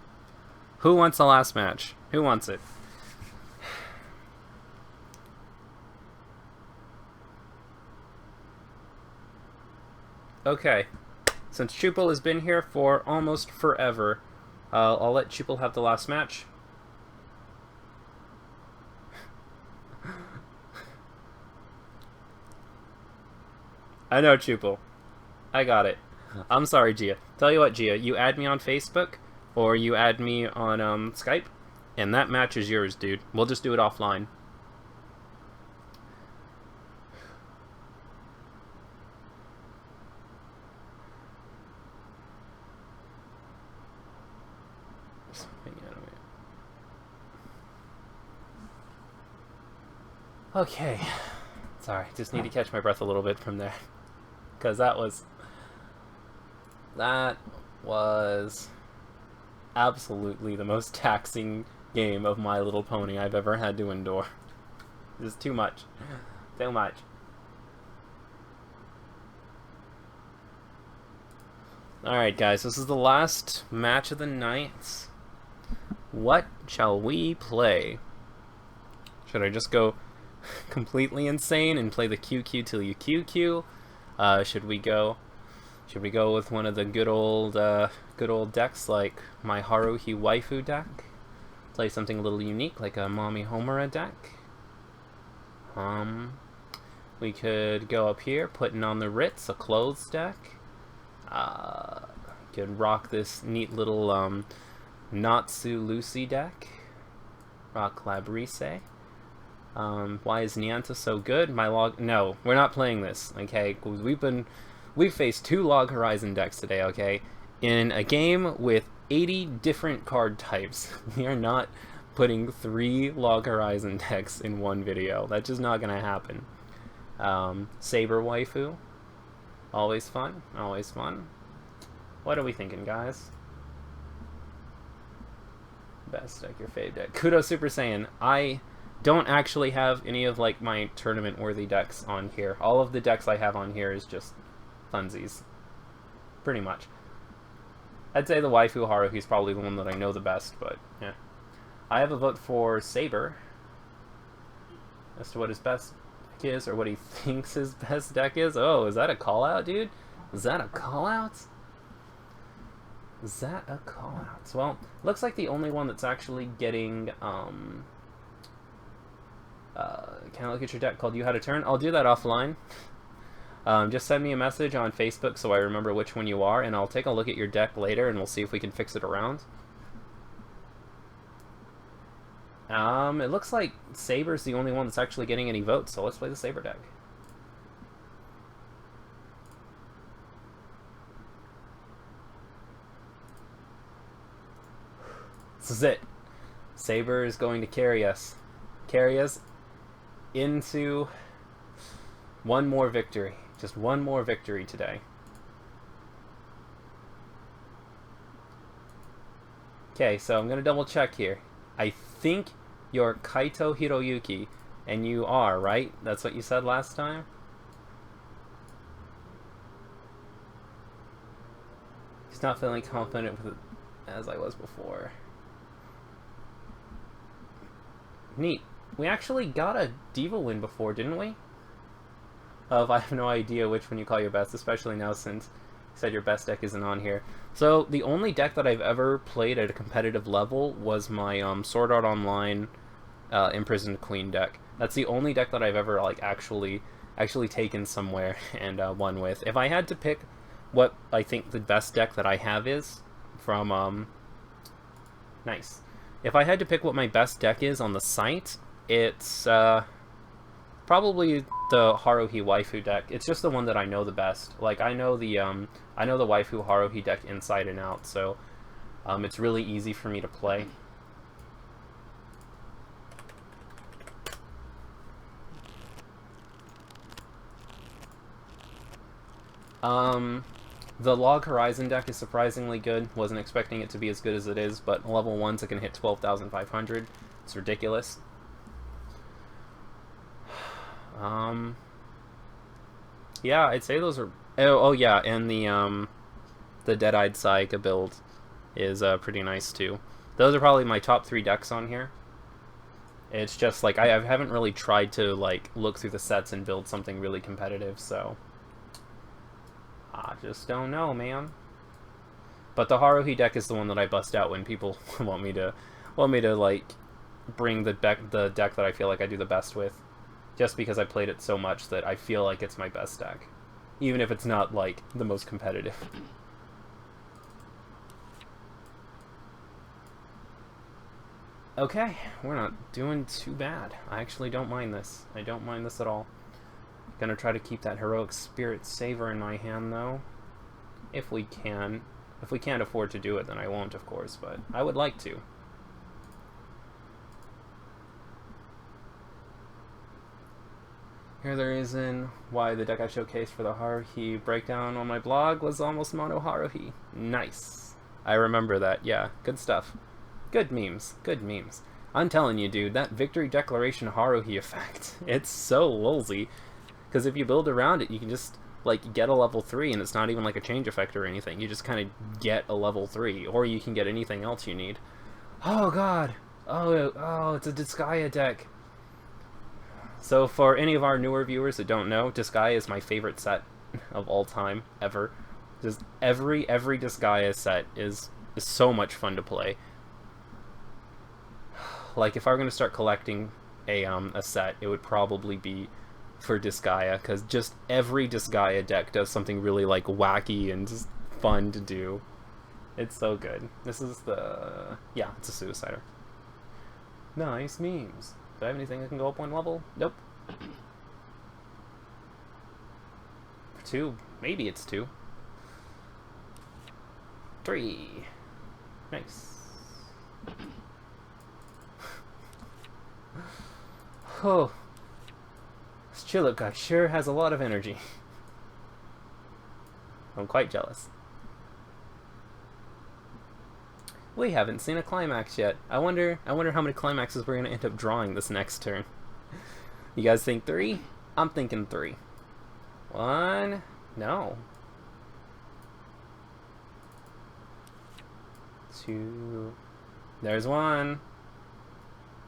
Who wants the last match? Who wants it? Okay. Since Chupel has been here for almost forever, I'll let Chupel have the last match. I know, Chupel. I got it. I'm sorry, Gia. Tell you what, Gia, you add me on Facebook, or you add me on Skype, and that match is yours, dude. We'll just do it offline. Okay. Sorry, just need to catch my breath a little bit from there. Because that was absolutely the most taxing game of My Little Pony I've ever had to endure. Just too much. Too much. Alright guys, this is the last match of the night. What shall we play? Should I just go completely insane and play the QQ till you QQ? Should we go with one of the good old decks like my Haruhi Waifu deck? Play something a little unique like a Mommy Homura deck. We could go up here, putting on the Ritz, a clothes deck. Could rock this neat little Natsu Lucy deck. Rock Labrisse. Why is Nianta so good? No, we're not playing this, okay? We've faced 2 Log Horizon decks today, okay? In a game with 80 different card types. We are not putting 3 Log Horizon decks in one video. That's just not gonna happen. Saber Waifu. Always fun. Always fun. What are we thinking, guys? Best deck, your fave deck. Kudo Super Saiyan. I don't actually have any of like my tournament worthy decks on here. All of the decks I have on here is just funsies. Pretty much. I'd say the Waifu Haruhi's probably the one that I know the best, but yeah. I have a vote for Saber as to what his best deck is, or what he thinks his best deck is. Oh, is that a call-out, dude? Is that a call-out? Is that a call-out? Well, looks like the only one that's actually getting, can I look at your deck called You Had a Turn? I'll do that offline. Just send me a message on Facebook so I remember which one you are, and I'll take a look at your deck later and we'll see if we can fix it around. It looks like Saber's the only one that's actually getting any votes, so let's play the Saber deck. This is it. Saber is going to carry us. Carry us into one more victory. Just one more victory today. Okay, so I'm going to double check here. I think you're Kaito Hiroyuki, and you are, right? That's what you said last time? He's not feeling confident with it as I was before. Neat. We actually got a Diva win before, didn't we? I have no idea which one you call your best, especially now since you said your best deck isn't on here. So, the only deck that I've ever played at a competitive level was my Sword Art Online Imprisoned Queen deck. That's the only deck that I've ever like actually taken somewhere and won with. If I had to pick what I think the best deck that I have is from nice. If I had to pick what my best deck is on the site, it's probably the Haruhi Waifu deck. It's just the one that I know the best. Like I know the Waifu Haruhi deck inside and out, so it's really easy for me to play. The Log Horizon deck is surprisingly good. Wasn't expecting it to be as good as it is, but level 1s it can hit 12,500. It's ridiculous. Yeah, I'd say those are... Oh yeah, and the Dead-Eyed Saika build is pretty nice too. Those are probably my top 3 decks on here. It's just like I haven't really tried to like look through the sets and build something really competitive, so I just don't know, man. But the Haruhi deck is the one that I bust out when people want me to like bring the deck that I feel like I do the best with, just because I played it so much that I feel like it's my best deck, even if it's not like the most competitive. Okay, we're not doing too bad. I actually don't mind this. I don't mind this at all. Gonna try to keep that Heroic Spirit Saver in my hand, though. If we can. If we can't afford to do it, then I won't, of course, but I would like to. Here the reason why the deck I showcased for the Haruhi breakdown on my blog was almost mono Haruhi. Nice. I remember that, yeah. Good stuff. Good memes. Good memes. I'm telling you, dude, that Victory Declaration Haruhi effect, it's so lolzy. Because if you build around it, you can just, like, get a level 3, and it's not even like a change effect or anything. You just kind of get a level 3, or you can get anything else you need. Oh, God. Oh, it's a Disgaea deck. So for any of our newer viewers that don't know, Disgaea is my favorite set of all time, ever. Just every Disgaea set is so much fun to play. Like, if I were going to start collecting a set, it would probably be for Disgaea, because just every Disgaea deck does something really, like, wacky and just fun to do. It's so good. This is the... yeah, it's a Suicider. Nice memes. Do I have anything that can go up 1 level? Nope. 2. Maybe it's 2. 3. Nice. Oh. This Chilip guy sure has a lot of energy. I'm quite jealous. We haven't seen a climax yet. I wonder how many climaxes we're going to end up drawing this next turn. You guys think 3? I'm thinking 3. 1? No. 2. There's 1.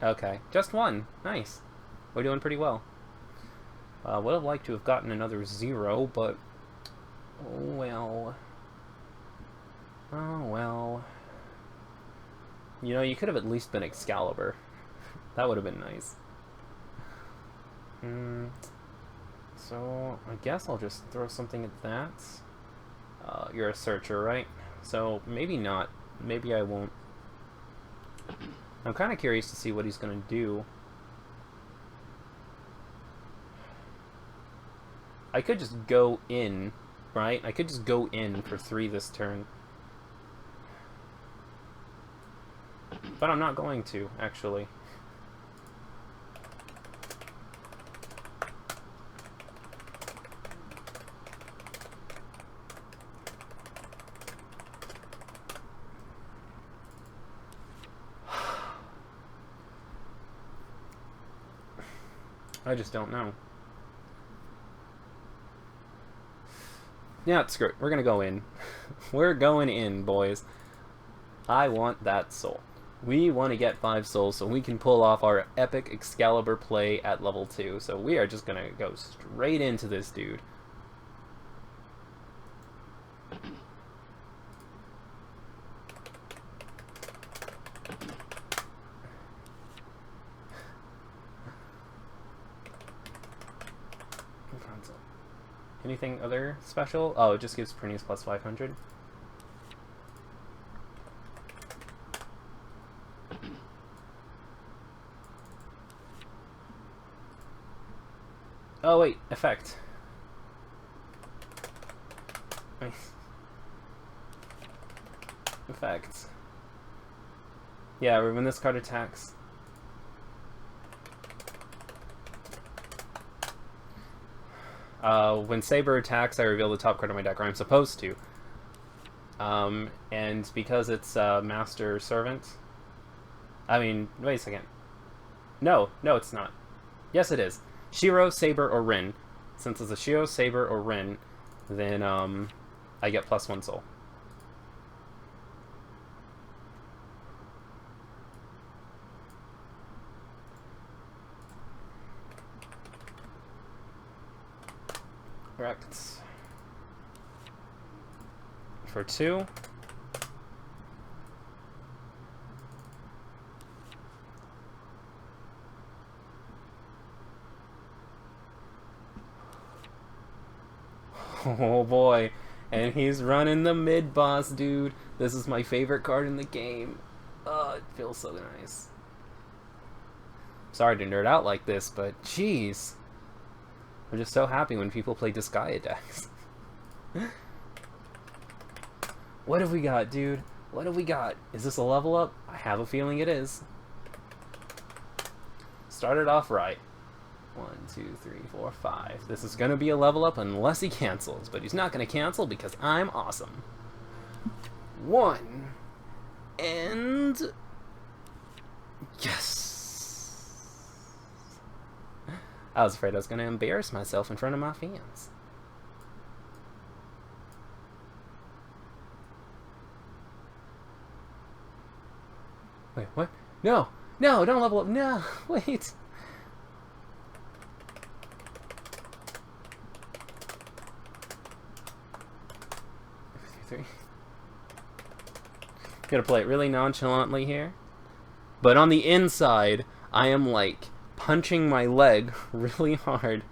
Okay, just 1. Nice. We're doing pretty well. Would have liked to have gotten another 0, but oh well. Oh well. You know, you could have at least been Excalibur. That would have been nice. So I guess I'll just throw something at that. You're a searcher, right? So maybe not. Maybe I won't. I'm kind of curious to see what he's going to do. I could just go in, right? I could just go in for 3 this turn. But I'm not going to, actually. I just don't know. Yeah, screw it. We're gonna go in. We're going in, boys. I want that soul. We want to get 5 souls so we can pull off our epic Excalibur play at level 2. So we are just gonna go straight into this dude. Anything other special? Oh, it just gives Prinnies plus 500. Oh wait, effect. Nice. Effects. Yeah, when this card attacks. When Saber attacks, I reveal the top card of my deck, or I'm supposed to. And because it's Master Servant... I mean, wait a second. No, it's not. Yes, it is. Shiro, Saber, or Rin. Since it's a Shiro, Saber, or Rin, then I get plus 1 soul. Correct. For 2. Oh boy. And he's running the mid-boss, dude. This is my favorite card in the game. Oh, it feels so nice. Sorry to nerd out like this, but jeez. I'm just so happy when people play Disgaea decks. What have we got, dude? What have we got? Is this a level up? I have a feeling it is. Started off right. 1, 2, 3, 4, 5. This is going to be a level up unless he cancels, but he's not going to cancel because I'm awesome. 1. And... yes! I was afraid I was going to embarrass myself in front of my fans. Wait, what? No! No, don't level up! No! Wait! Three. Gonna play it really nonchalantly here. But on the inside, I am like punching my leg really hard.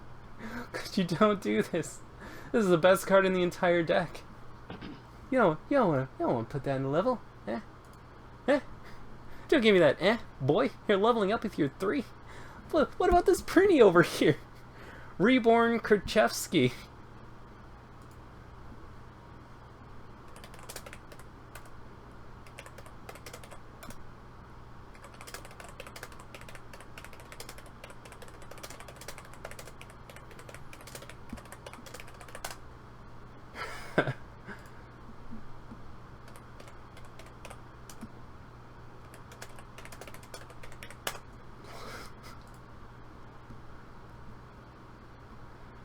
Because you don't do this. This is the best card in the entire deck. You don't want to put that in the level. Eh? Eh? Don't give me that, eh? Boy, you're leveling up with your 3. What about this Prinny over here? Reborn Kerchevsky.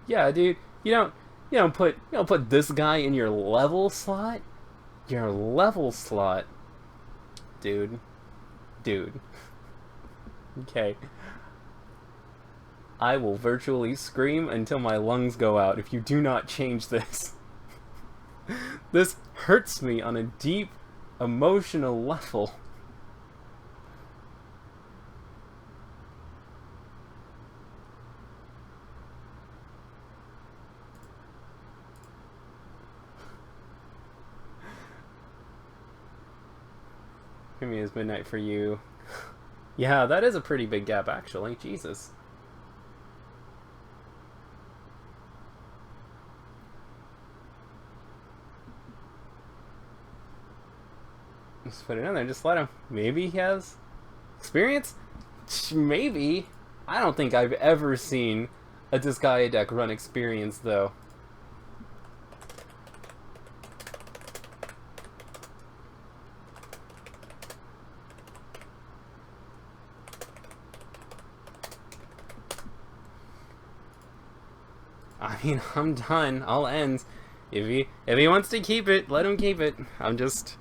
Yeah, dude, you don't put this guy in your level slot. Your level slot. Dude. Dude. Okay. I will virtually scream until my lungs go out if you do not change this. This hurts me on a deep emotional level. For me, it's midnight for you. Yeah, that is a pretty big gap, actually. Jesus. Just put it in there. Just let him. Maybe he has experience? Maybe. I don't think I've ever seen a Disgaea deck run experience, though. I mean, I'm done. I'll end. If he wants to keep it, let him keep it. I'm just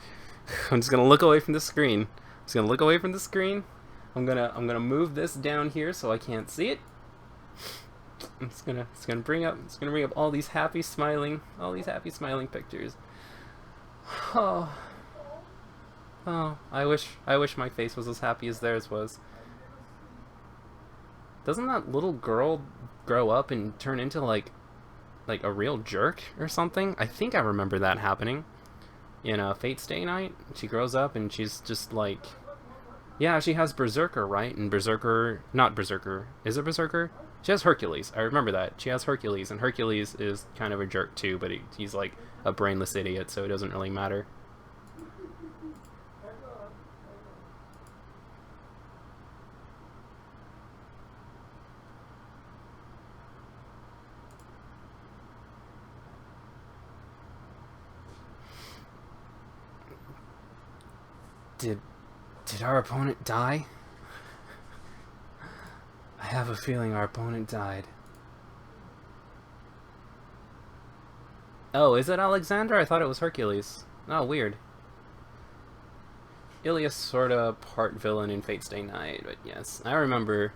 gonna look away from the screen. I'm just gonna look away from the screen. I'm gonna move this down here so I can't see it. It's gonna bring up all these happy smiling pictures. Oh, I wish my face was as happy as theirs was. Doesn't that little girl grow up and turn into like a real jerk or something? I think I remember that happening in Fate Stay Night. She grows up and she's just like, yeah, she has Berserker, right? And not Berserker. Is it Berserker? She has Hercules. I remember that. She has Hercules, and Hercules is kind of a jerk too, but he's like a brainless idiot, so it doesn't really matter. Did our opponent die? I have a feeling our opponent died. Oh, is it Alexander? I thought it was Hercules. Oh, weird. Ilias sorta part villain in Fate Stay Night, but yes. I remember,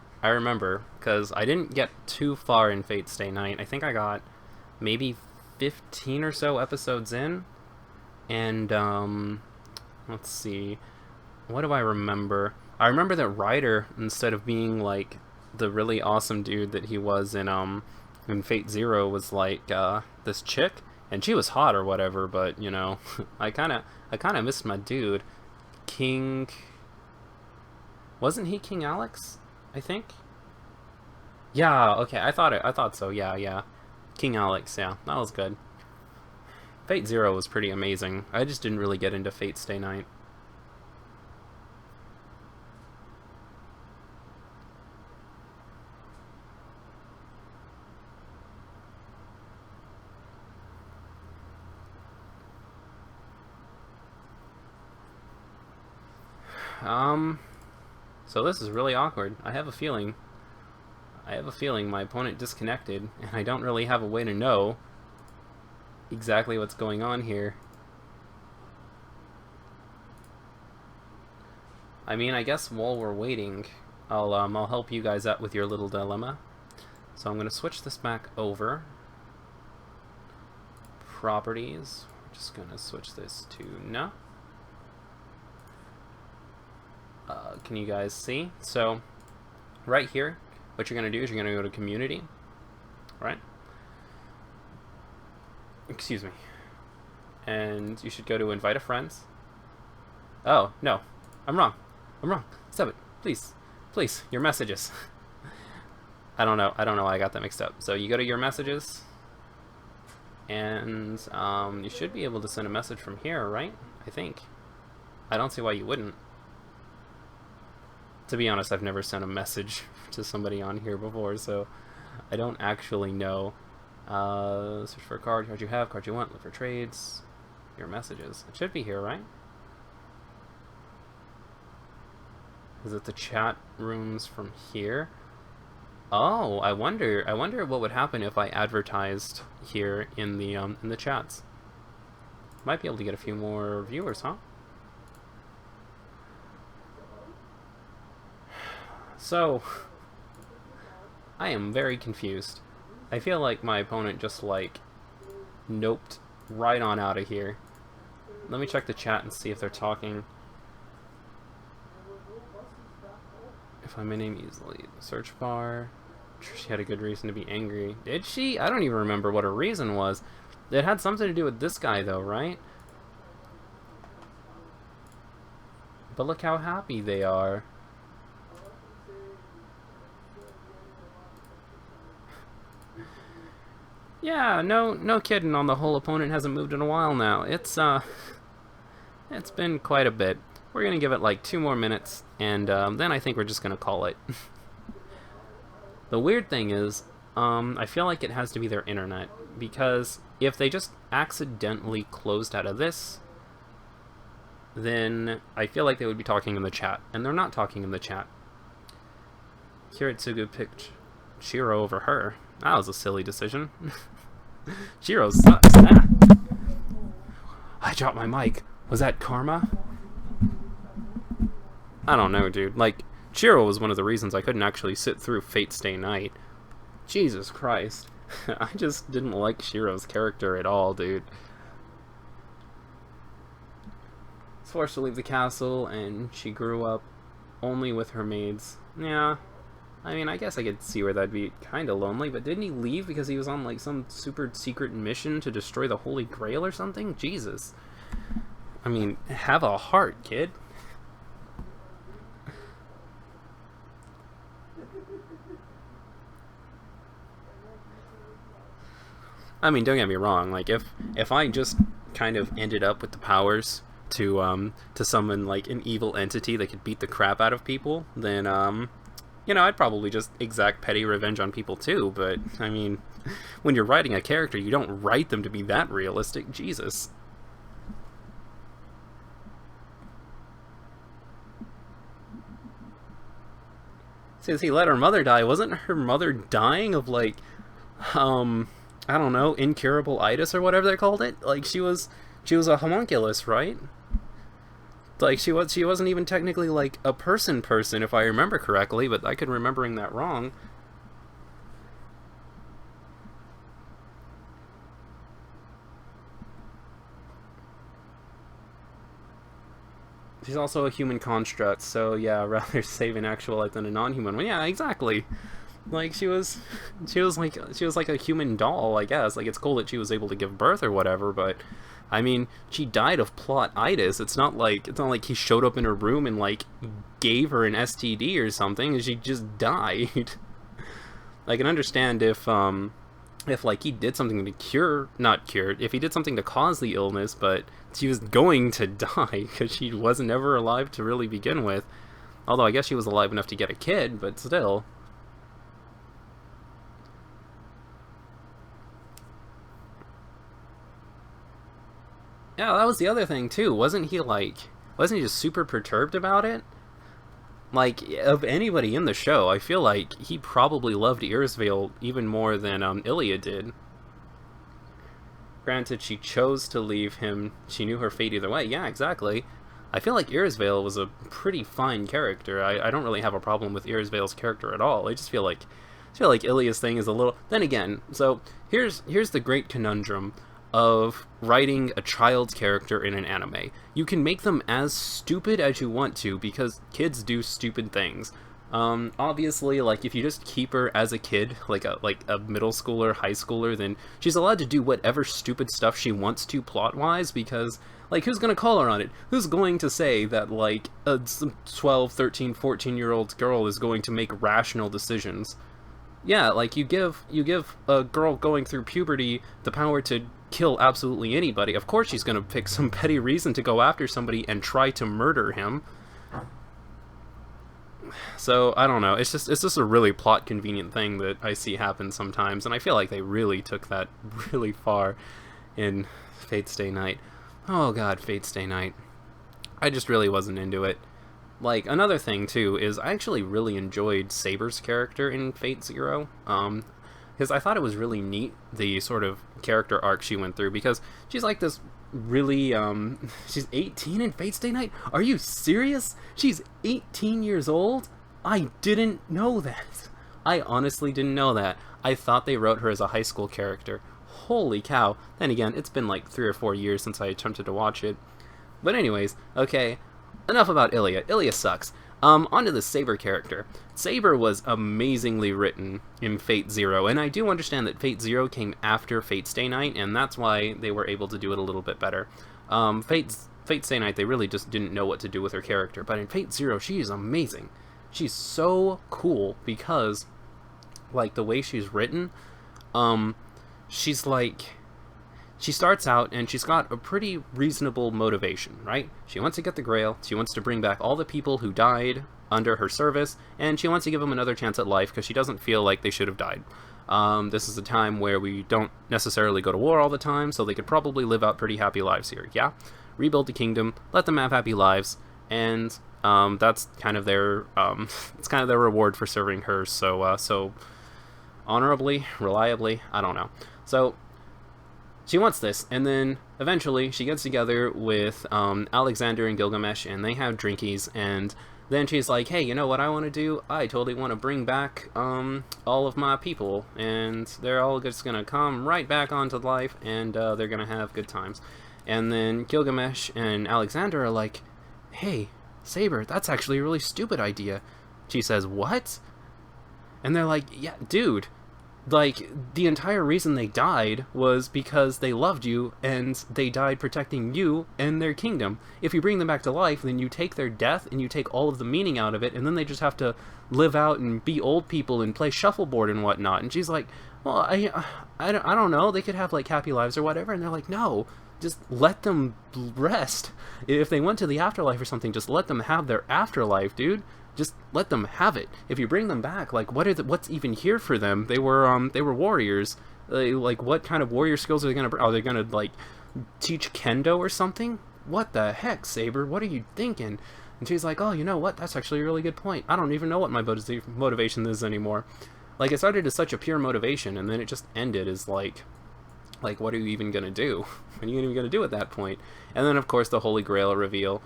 because I didn't get too far in Fate Stay Night. I think I got maybe 15 or so episodes in, and, let's see. What do I remember? I remember that Ryder, instead of being like the really awesome dude that he was in Fate Zero, was like this chick, and she was hot or whatever. But you know, I kind of missed my dude, King. Wasn't he King Alex? I think. Yeah. Okay. I thought so. Yeah. King Alex. Yeah, that was good. Fate Zero was pretty amazing. I just didn't really get into Fate Stay Night. So this is really awkward. I have a feeling my opponent disconnected, and I don't really have a way to know exactly what's going on here. I mean, I guess while we're waiting, I'll help you guys out with your little dilemma. So I'm gonna switch this back over. Properties. We're just gonna switch this to no. Can you guys see? So right here, what you're going to do is you're going to go to community, right? Excuse me. And you should go to invite a friend. Oh, no. I'm wrong. Stop it. Please, your messages. I don't know why I got that mixed up. So you go to your messages, and you should be able to send a message from here, right? I think. I don't see why you wouldn't. To be honest, I've never sent a message to somebody on here before, so I don't actually know. Search for a card you have, card you want, look for trades, your messages. It should be here, right? Is it the chat rooms from here? Oh, I wonder what would happen if I advertised here in the chats. Might be able to get a few more viewers, huh? So, I am very confused. I feel like my opponent just, like, noped right on out of here. Let me check the chat and see if they're talking. If I'm in name easily. Search bar. I'm sure she had a good reason to be angry. Did she? I don't even remember what her reason was. It had something to do with this guy, though, right? But look how happy they are. Yeah, no kidding. On the whole, opponent hasn't moved in a while now. It's been quite a bit. We're gonna give it like 2 more minutes, and then I think we're just gonna call it. The weird thing is, I feel like it has to be their internet, because if they just accidentally closed out of this, then I feel like they would be talking in the chat, and they're not talking in the chat. Kiritsugu picked Shiro over her. That was a silly decision. Shiro sucks. Ah. I dropped my mic. Was that karma? I don't know, dude. Like, Shiro was one of the reasons I couldn't actually sit through Fate Stay Night. Jesus Christ. I just didn't like Shiro's character at all, dude. Was forced to leave the castle, and she grew up only with her maids. Yeah. I mean, I guess I could see where that'd be kind of lonely, but didn't he leave because he was on, like, some super secret mission to destroy the Holy Grail or something? Jesus. I mean, have a heart, kid. I mean, don't get me wrong, like, if I just kind of ended up with the powers to summon, like, an evil entity that could beat the crap out of people, then, you know, I'd probably just exact petty revenge on people too, but, I mean, when you're writing a character, you don't write them to be that realistic. Jesus. Says he let her mother die. Wasn't her mother dying of, like, I don't know, incurable itis or whatever they called it? Like, she was a homunculus, right? Like, she wasn't even technically, like, a person, if I remember correctly, but I could be remembering that wrong. She's also a human construct, so yeah, rather save an actual life than a non-human one. Yeah, exactly. Like, she was like a human doll, I guess. Like, it's cool that she was able to give birth or whatever, but I mean, she died of plot-itis. It's not like he showed up in her room and, like, gave her an STD or something. She just died. I can understand if like he did something to if he did something to cause the illness, but she was going to die because she wasn't ever alive to really begin with. Although I guess she was alive enough to get a kid, but still. Yeah, that was the other thing too. Wasn't he just super perturbed about it? Like, of anybody in the show, I feel like he probably loved Irisvale even more than Ilya did. Granted, she chose to leave him. She knew her fate either way. Yeah, exactly. I feel like Irisvale was a pretty fine character. I don't really have a problem with Irisvale's character at all. I just feel like Ilya's thing is a little... Then again, so here's the great conundrum of writing a child character in an anime. You can make them as stupid as you want to, because kids do stupid things. Obviously, like, if you just keep her as a kid, like a middle schooler, high schooler, then she's allowed to do whatever stupid stuff she wants to plot-wise, because, like, who's gonna call her on it? Who's going to say that, like, a 12, 13, 14-year-old girl is going to make rational decisions? Yeah, like, you give a girl going through puberty the power to kill absolutely anybody. Of course she's gonna pick some petty reason to go after somebody and try to murder him. So, I don't know. It's just a really plot convenient thing that I see happen sometimes, and I feel like they really took that really far in Fate Stay Night. Oh god, Fate Stay Night. I just really wasn't into it. Like, another thing, too, is I actually really enjoyed Saber's character in Fate Zero. Because I thought it was really neat, the sort of character arc she went through, because she's like this really, she's 18 in Fate Stay Night? Are you serious? She's 18 years old? I didn't know that. I honestly didn't know that. I thought they wrote her as a high school character. Holy cow. Then again, it's been like 3 or 4 years since I attempted to watch it. But anyways, okay, enough about Ilya. Ilya sucks. Onto the Saber character. Saber was amazingly written in Fate Zero, and I do understand that Fate Zero came after Fate Stay Night, and that's why they were able to do it a little bit better. Fate Stay Night, they really just didn't know what to do with her character, but in Fate Zero, she is amazing. She's so cool because, like, the way she's written, she's like... She starts out, and she's got a pretty reasonable motivation, right? She wants to get the Grail, she wants to bring back all the people who died under her service, and she wants to give them another chance at life because she doesn't feel like they should have died. This is a time where we don't necessarily go to war all the time, so they could probably live out pretty happy lives here, yeah? Rebuild the kingdom, let them have happy lives, and that's kind of their it's kind of their reward for serving her so honorably, reliably, I don't know. So she wants this, and then eventually she gets together with Alexander and Gilgamesh, and they have drinkies, and then she's like, hey, you know what I want to do? I totally want to bring back all of my people, and they're all just going to come right back onto life, and they're going to have good times. And then Gilgamesh and Alexander are like, hey, Saber, that's actually a really stupid idea. She says, what? And they're like, yeah, dude. Like, the entire reason they died was because they loved you, and they died protecting you and their kingdom. If you bring them back to life, then you take their death, and you take all of the meaning out of it, and then they just have to live out and be old people and play shuffleboard and whatnot. And she's like, well, I don't know, they could have, like, happy lives or whatever. And they're like, no, just let them rest. If they went to the afterlife or something, just let them have their afterlife, dude. Just let them have it. If you bring them back, like, what's even here for them? They were warriors. Like, what kind of warrior skills are they gonna bring? Are they gonna, like, teach kendo or something? What the heck, Saber? What are you thinking? And she's like, oh, you know what? That's actually a really good point. I don't even know what my motivation is anymore. Like, it started as such a pure motivation, and then it just ended as, like, what are you even gonna do? What are you even gonna do at that point? And then, of course, the Holy Grail reveal.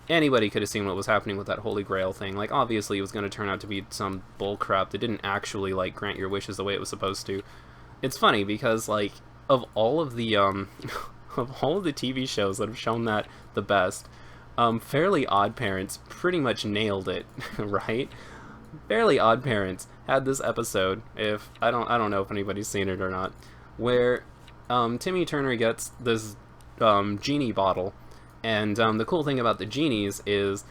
Anybody could have seen what was happening with that Holy Grail thing. Like, obviously it was going to turn out to be some bullcrap that didn't actually, like, grant your wishes the way it was supposed to. It's funny because, like, of all of the TV shows that have shown that the best, Fairly Odd Parents pretty much nailed it, right? Fairly Odd Parents had this episode, I don't know if anybody's seen it or not, where Timmy Turner gets this genie bottle. And the cool thing about the genies is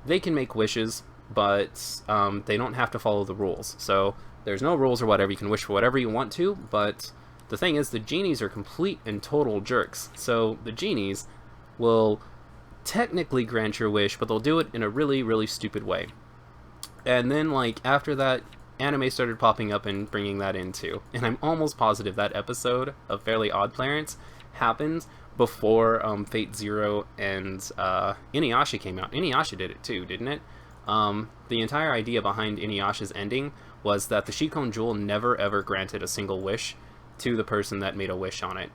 they can make wishes, but they don't have to follow the rules. So there's no rules or whatever. You can wish for whatever you want to, but the thing is the genies are complete and total jerks. So the genies will technically grant your wish, but they'll do it in a really, really stupid way. And then, like, after that, anime started popping up and bringing that in too. And I'm almost positive that episode of Fairly Odd Parents happened before Fate Zero and Inuyasha came out. Inuyasha did it too, didn't it? The entire idea behind Inuyasha's ending was that the Shikon Jewel never ever granted a single wish to the person that made a wish on it.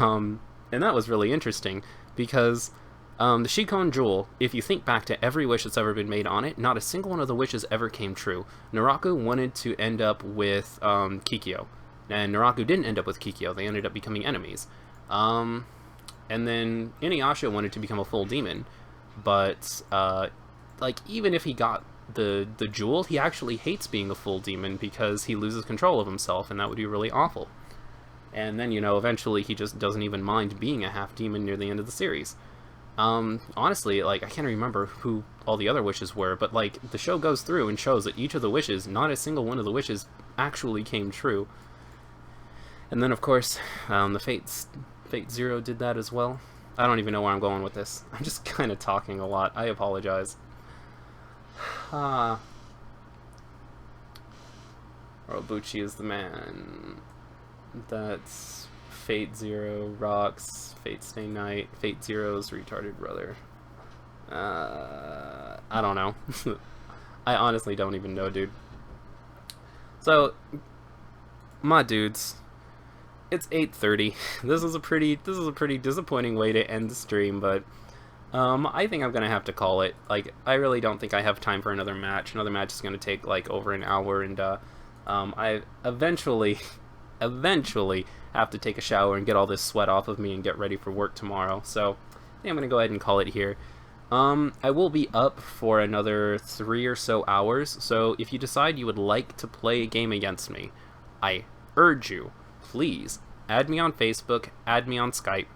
And that was really interesting because the Shikon Jewel, if you think back to every wish that's ever been made on it, not a single one of the wishes ever came true. Naraku wanted to end up with Kikyo, and Naraku didn't end up with Kikyo. They ended up becoming enemies. And then Inuyasha wanted to become a full demon, but like, even if he got the jewel, he actually hates being a full demon because he loses control of himself, and that would be really awful. And then, you know, eventually he just doesn't even mind being a half demon near the end of the series. Honestly, like, I can't remember who all the other wishes were, but, like, the show goes through and shows that each of the wishes, not a single one of the wishes actually came true. And then, of course, the Fate Zero did that as well. I don't even know where I'm going with this. I'm just kind of talking a lot. I apologize. Orobuchi is the man. That's Fate Zero rocks. Fate Stay Night. Fate Zero's retarded brother. I don't know. I honestly don't even know, dude. So, my dudes, it's 8:30. This is a pretty disappointing way to end the stream, but I think I'm gonna have to call it. Like, I really don't think I have time for another match. Another match is gonna take like over an hour, and I eventually, eventually have to take a shower and get all this sweat off of me and get ready for work tomorrow. So I think I'm gonna go ahead and call it here. I will be up for another 3 or so hours. So if you decide you would like to play a game against me, I urge you, please add me on Facebook, add me on Skype,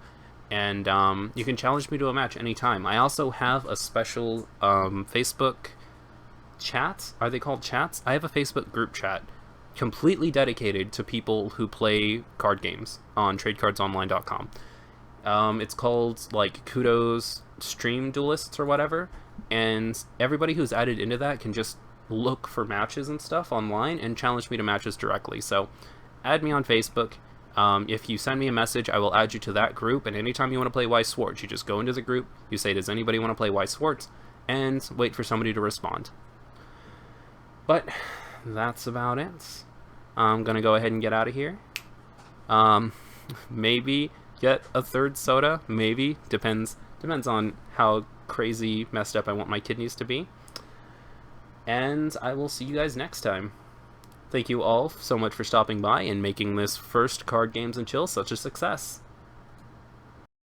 and you can challenge me to a match anytime. I also have a special Facebook chats. Are they called chats? I have a Facebook group chat completely dedicated to people who play card games on tradecardsonline.com. It's called like Kudos Stream Duelists or whatever, and everybody who's added into that can just look for matches and stuff online and challenge me to matches directly. So add me on Facebook. If you send me a message, I will add you to that group, and anytime you want to play Weiss Swords, you just go into the group, you say, does anybody want to play Weiss Swords, and wait for somebody to respond. But that's about it. I'm gonna go ahead and get out of here. Maybe get a third soda, maybe. Depends on how crazy messed up I want my kidneys to be. And I will see you guys next time. Thank you all so much for stopping by and making this first Card Games and Chill such a success.